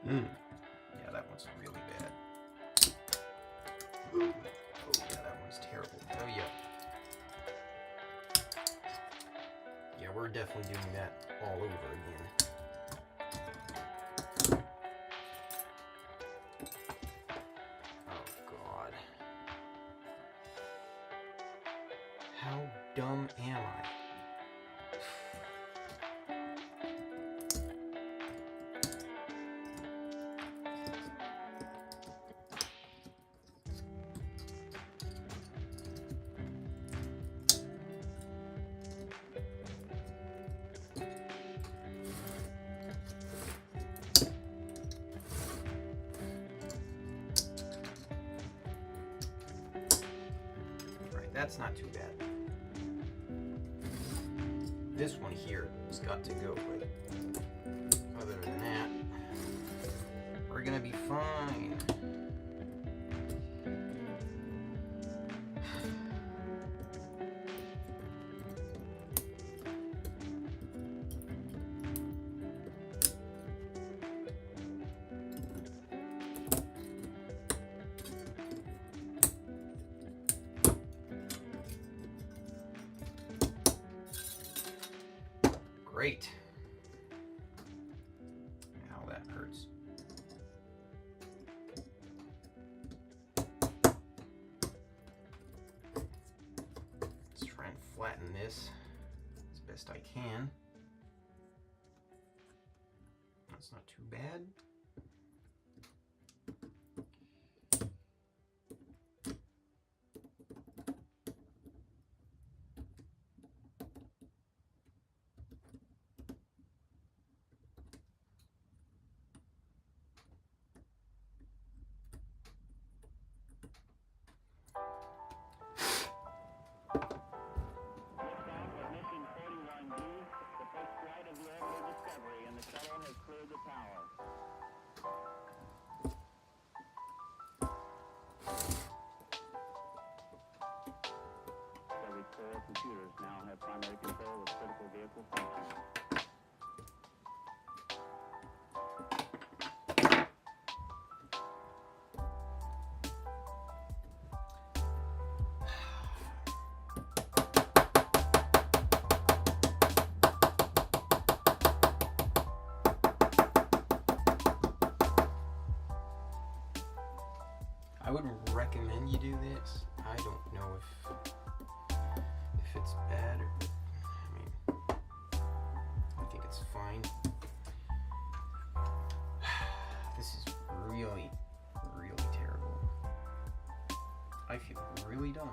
Yeah, that one's really bad. Oh yeah, that one's terrible. Oh yeah. Yeah, we're definitely doing that all over again. How dumb am I? Right, that's not too bad. This one here has got to go, but other than that, we're gonna be fine. Great. Ow, that hurts. Let's try and flatten this as best I can. That's not too bad. primary control of critical vehicle function. I would recommend you do this. I don't know if it's bad or, I mean, I think it's fine. This is really, really terrible. I feel really dumb.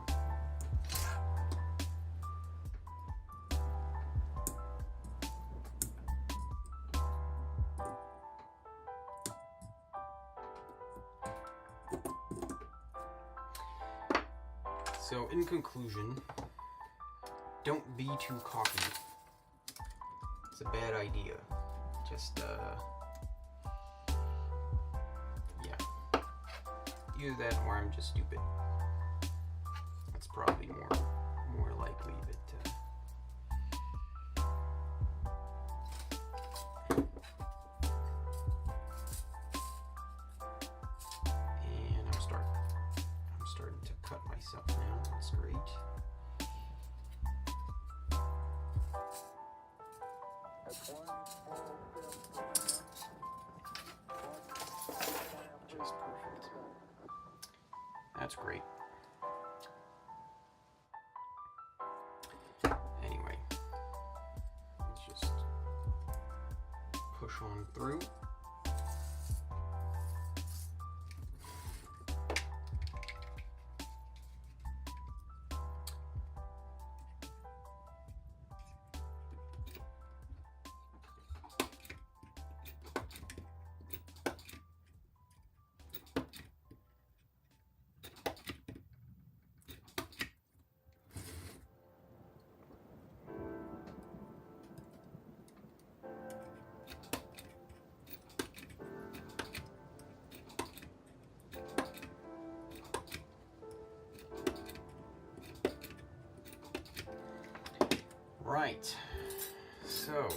So, in conclusion, don't be too cocky. It's a bad idea. Just, yeah. Either that or I'm just stupid. That's probably more likely that, and I'm starting to cut myself now. That's great. Just perfect. That's great. Anyway, let's just push on through. Right, so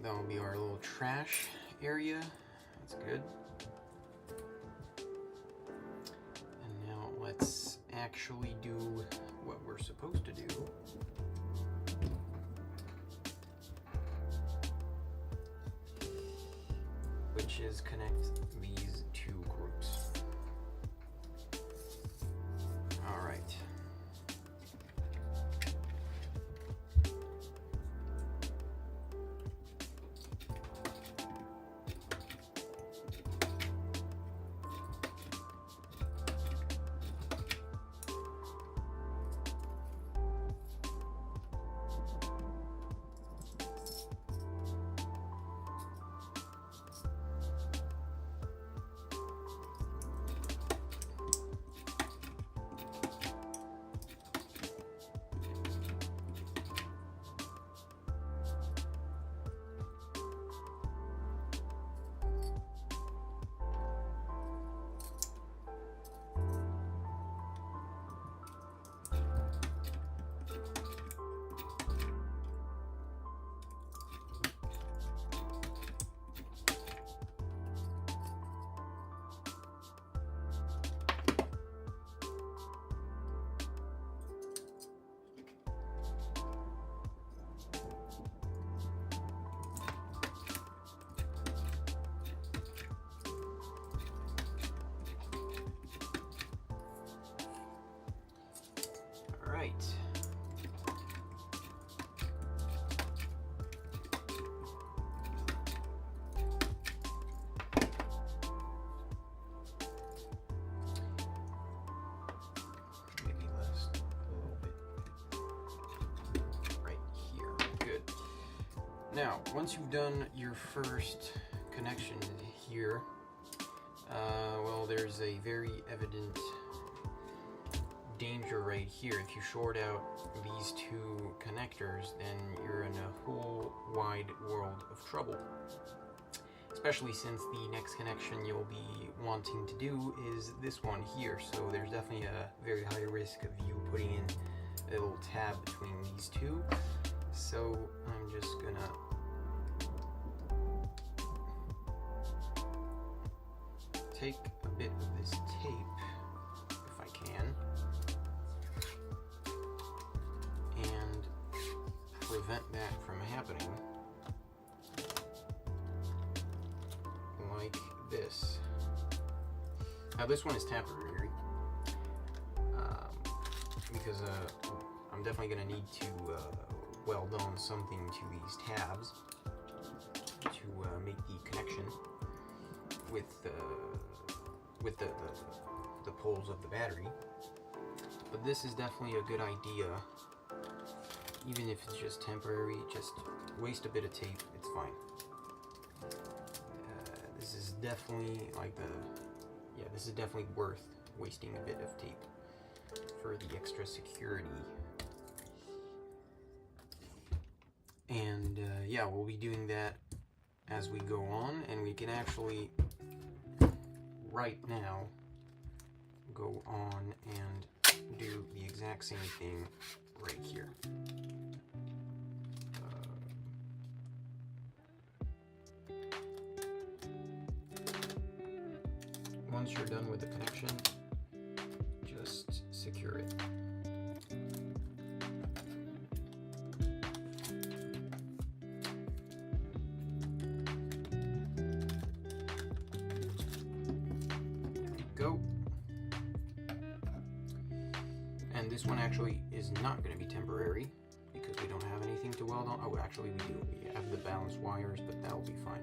that'll be our little trash area. That's good. And now let's actually do what we're supposed to do. Which is connect these two groups. All right. Right. Maybe less a little bit. Right here. Good. Now, once you've done your first connection here, well, there's a very evident danger right here. If you short out these two connectors, then you're in a whole wide world of trouble. especially since the next connection you'll be wanting to do is this one here. So there's definitely a very high risk of you putting in a little tab between these two. So I'm just gonna take a bit of this tape, if I can, and prevent that from happening, like this. Now this one is temporary, because I'm definitely going to need to weld on something to these tabs to make the connection with the poles of the battery. But this is definitely a good idea, even if it's just temporary. Just waste a bit of tape, it's fine. This is definitely this is definitely worth wasting a bit of tape for the extra security. And yeah, we'll be doing that as we go on, and we can actually right now go on and do the exact same thing right here. Once you're done with the connection, just secure it. Go. And this one actually is not going to be temporary because we don't have anything to weld on. Oh, actually we do. We have the balanced wires, but that'll be fine.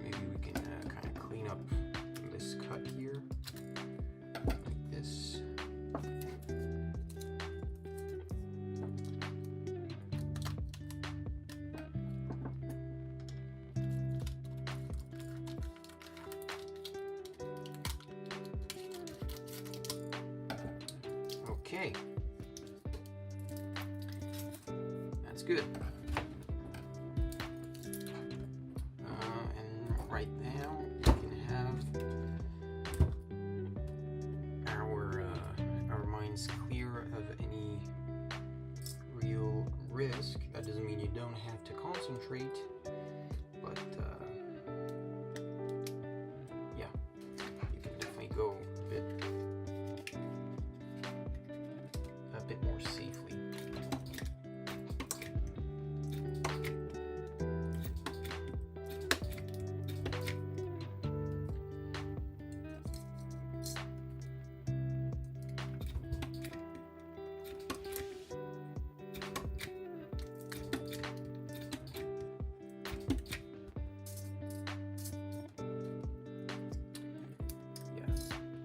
Maybe we can kind of clean up this cut here, like this. Okay, that's good. And right now we can have our minds clear of any real risk. That doesn't mean you don't have to concentrate, but yeah, you can definitely go a bit more safely.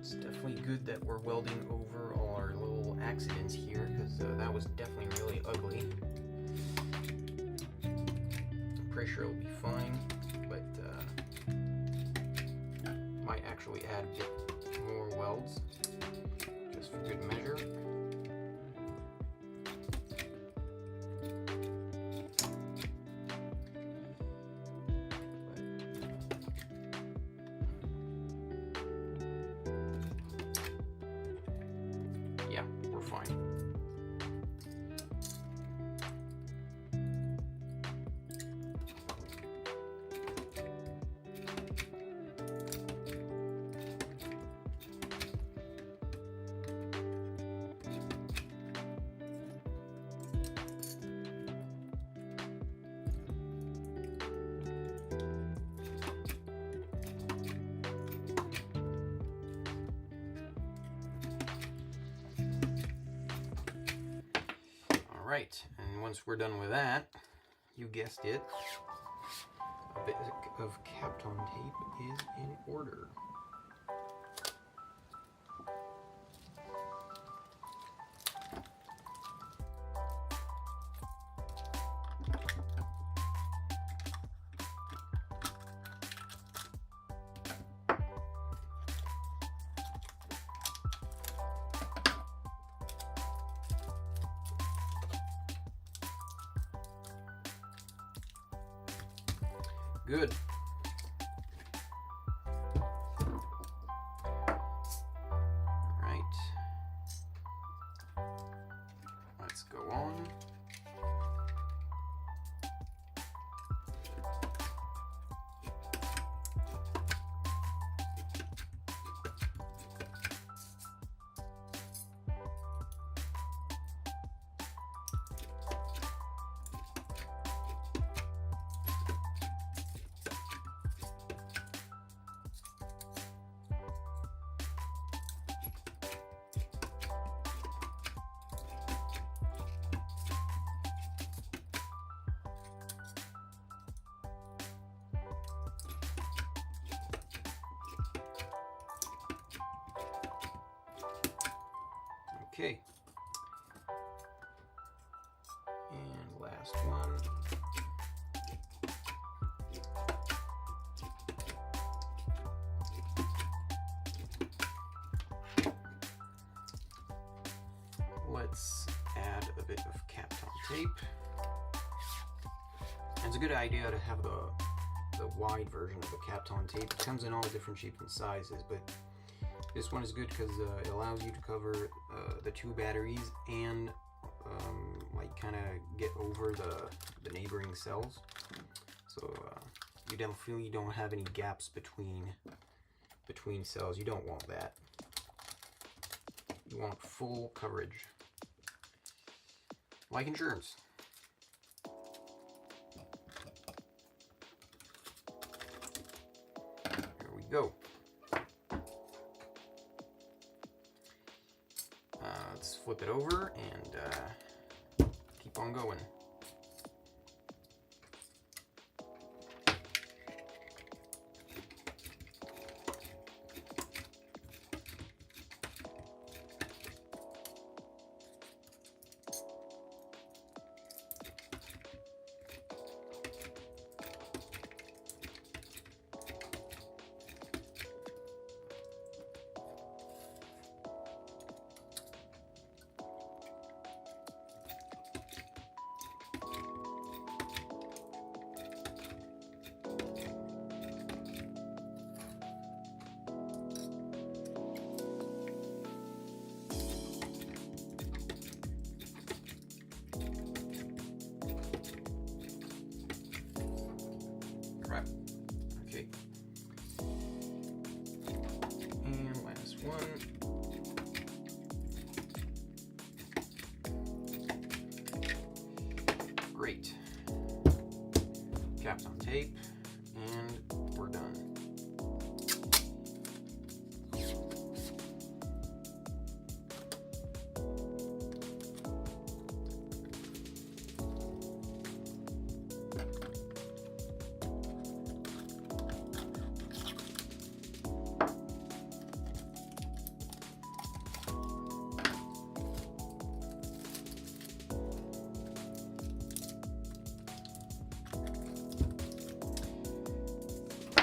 It's definitely good that we're welding over all our little accidents here, because that was definitely really ugly. I'm pretty sure it'll be fine, but might actually add a bit more welds just for good measure. Yeah, we're fine. Alright, and once we're done with that, you guessed it, a bit of Kapton tape is in order. Good. Alright. Let's go on. Okay. And last one. Let's add a bit of Kapton tape. It's a good idea to have the wide version of the Kapton tape. It comes in all different shapes and sizes, but this one is good because it allows you to cover the two batteries and like kind of get over the neighboring cells. So you definitely don't have any gaps between cells. You don't want that. You want full coverage, like insurance. Here we go. Let's flip it over and keep on going. Crap. Okay. And last one. Great. Kapton tape, and we're done.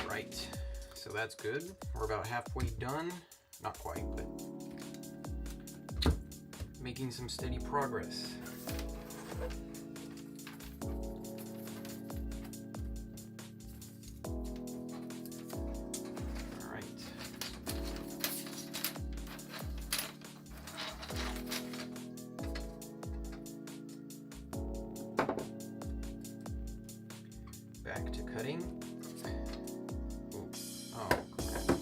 Right, so that's good. We're about halfway done. Not quite, but making some steady progress. All right. Back to cutting. Oh, crap.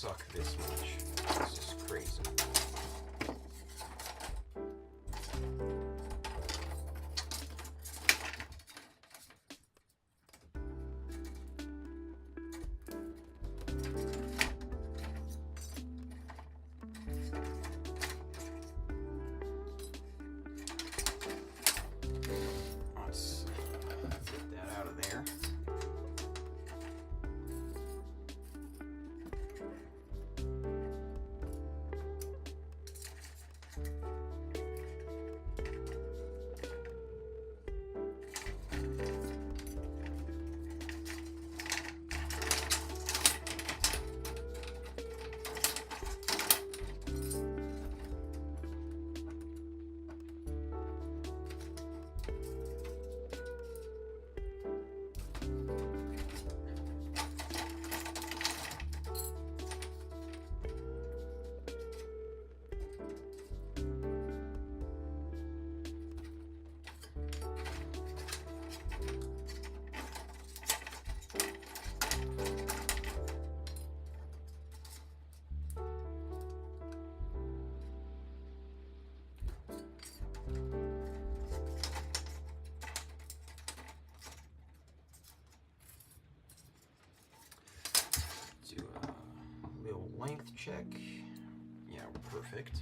suck this much. This is crazy. Let's get that out of there. Do a little length check. Yeah, perfect.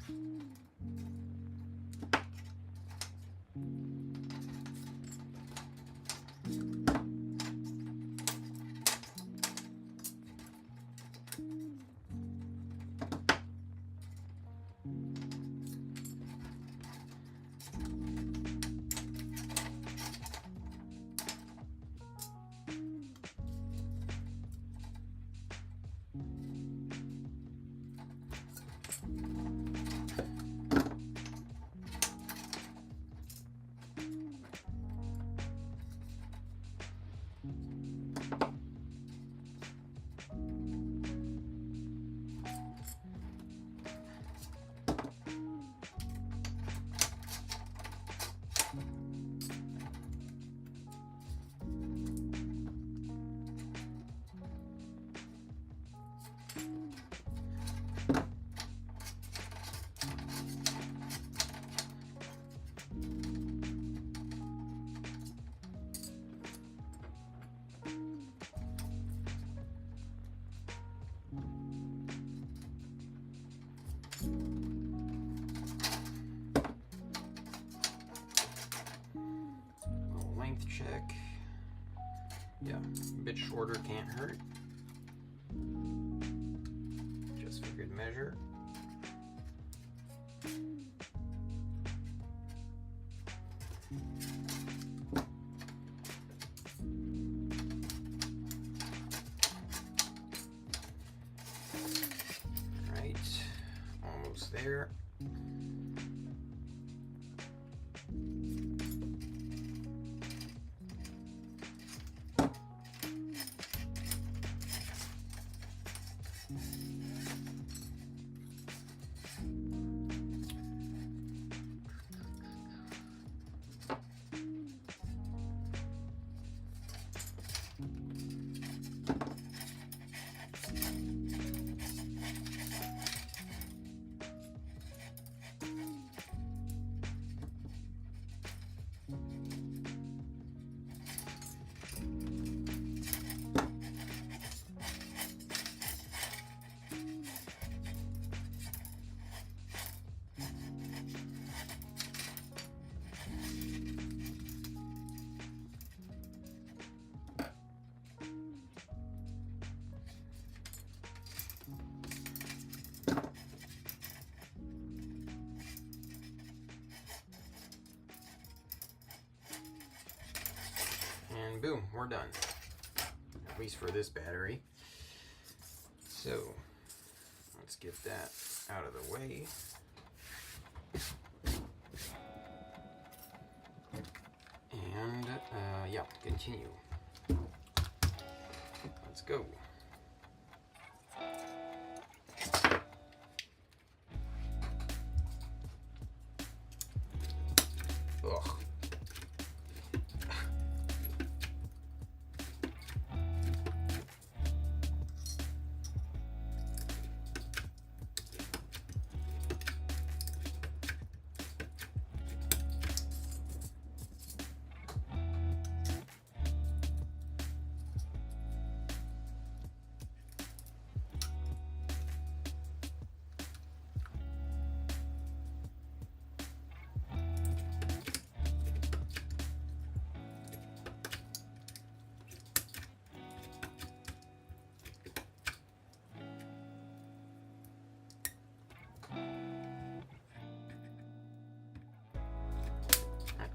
Length check. Yeah, a bit shorter can't hurt. Just for good measure. Right, almost there. And boom, we're done. At least for this battery. So let's get that out of the way. And yeah, continue. Let's go. Ugh.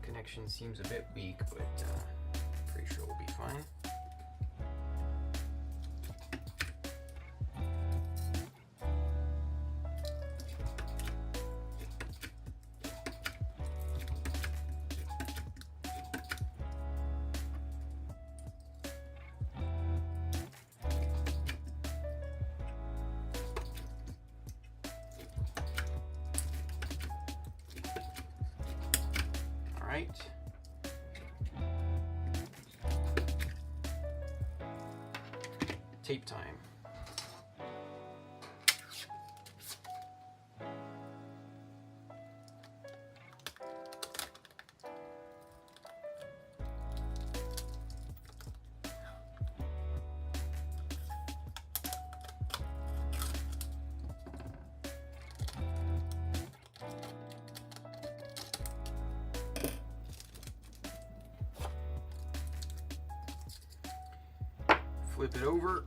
connection seems a bit weak, but pretty sure we'll be fine. Right. Tape time. Flip it over.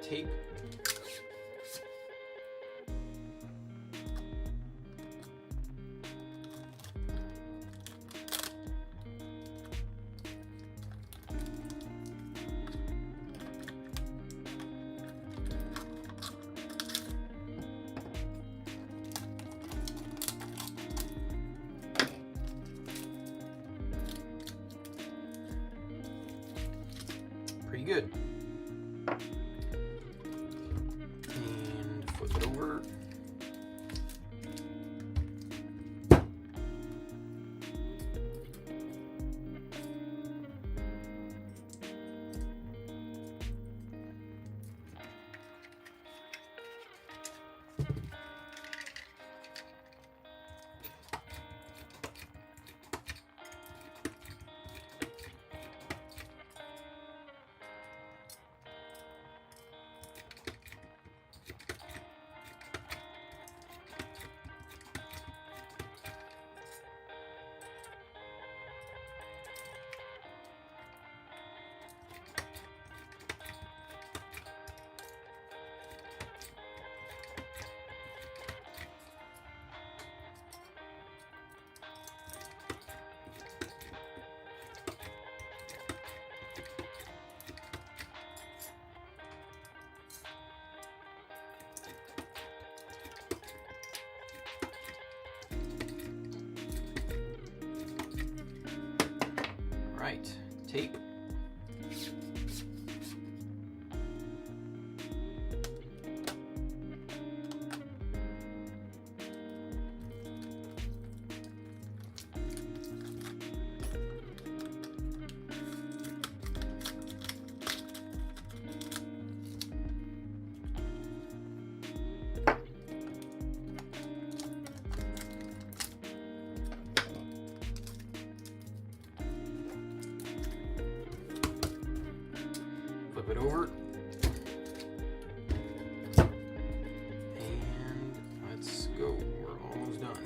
Tape. Pretty good. Flip it over. Right, tape. Flip it over. And let's go. We're almost done.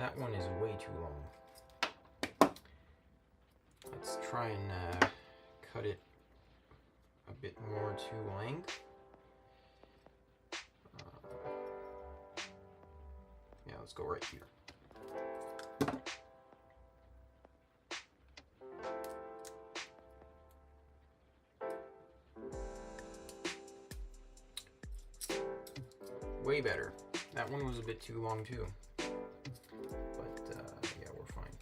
that one is way too long. Let's try and cut it a bit more to length. Yeah, let's go right here. Way better. That one was a bit too long too. But yeah, we're fine.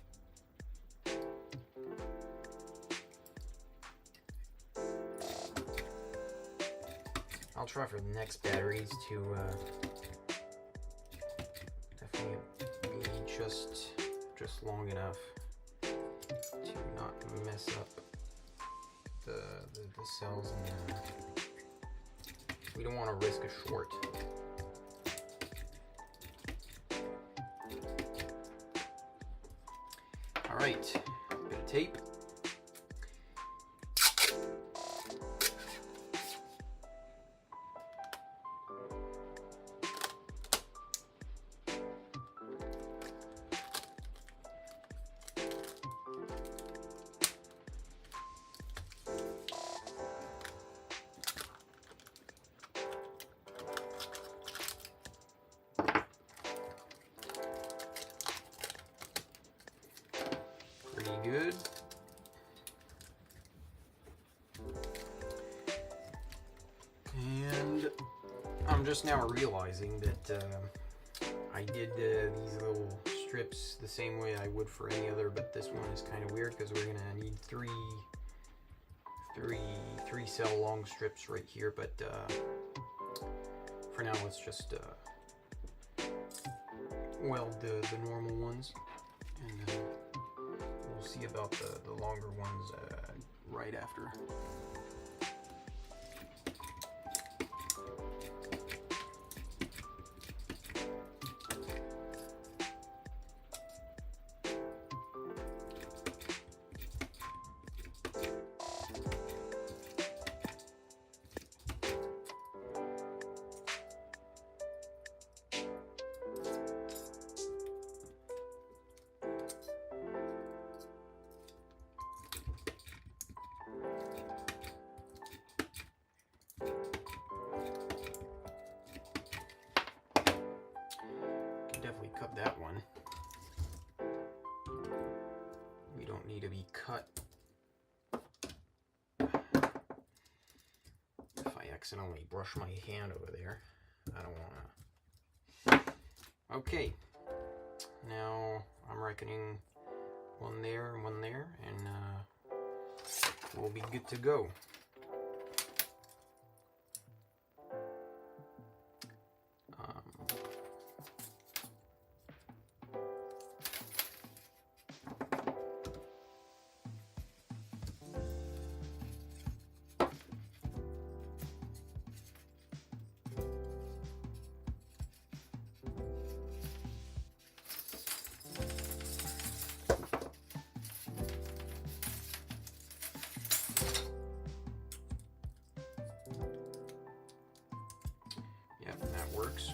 I'll try for the next batteries to definitely be just long enough to not mess up the cells, and we don't want to risk a short. All right, bit of tape. Pretty good. And I'm just now realizing that I did these little strips the same way I would for any other, but this one is kind of weird because we're gonna need three cell long strips right here. But for now, let's just weld the normal ones, and we'll see about the longer ones right after. Definitely cut that one. We don't need to be cut. If I accidentally brush my hand over there, I don't want to. Okay, now I'm reckoning one there and one there, and we'll be good to go. Yep, that works.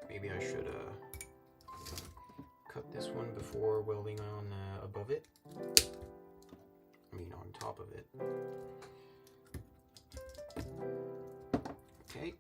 Maybe I should cut this one before welding on above it. I mean on top of it. Okay.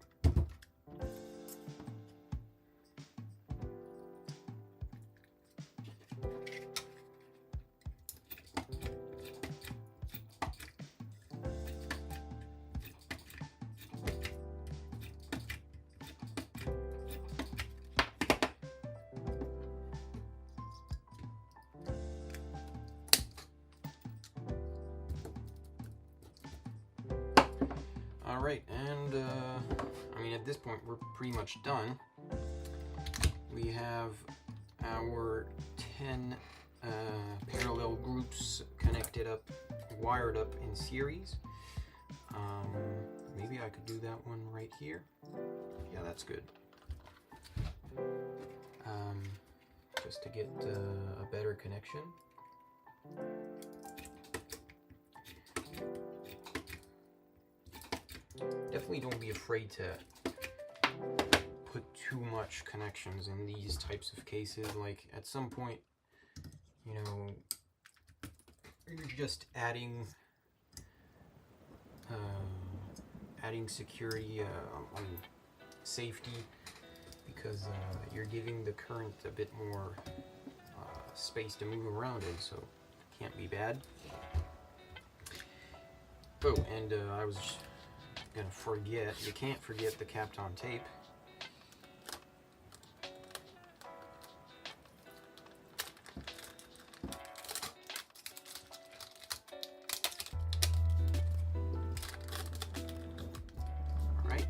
Alright, and I mean, at this point we're pretty much done. We have our 10 parallel groups connected up, wired up in series. Maybe I could do that one right here. Yeah, that's good. Just to get a better connection. Definitely don't be afraid to put too much connections in these types of cases. Like at some point, you know, you're just adding security, I mean safety, because you're giving the current a bit more space to move around in, so can't be bad. Oh, and I was gonna forget, you can't forget the Kapton tape. Alright.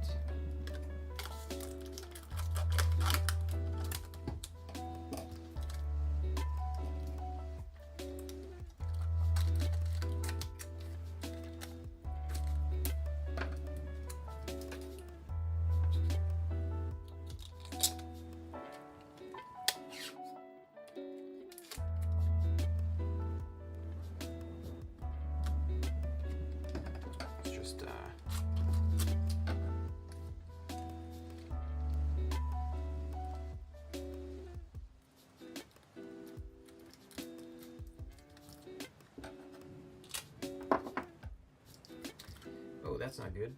Oh, that's not good.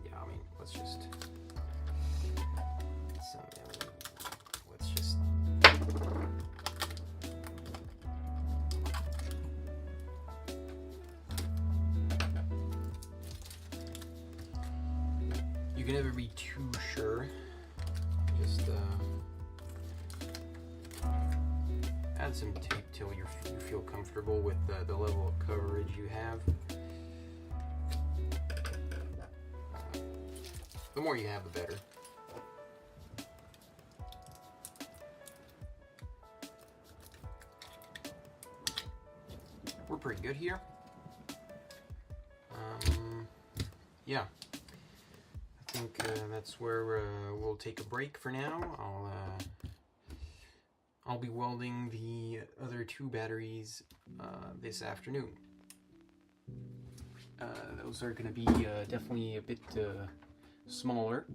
Yeah, I mean, let's just you can never be too sure. Just add some tape till you feel comfortable with the level of coverage you have. The more you have, the better. We're pretty good here. Yeah. I think that's where we'll take a break for now. I'll be welding the other 2 batteries this afternoon. Those are going to be definitely a bit smaller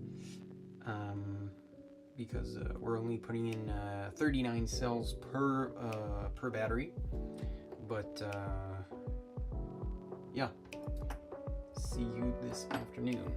because we're only putting in 39 cells per battery. But yeah, see you this afternoon.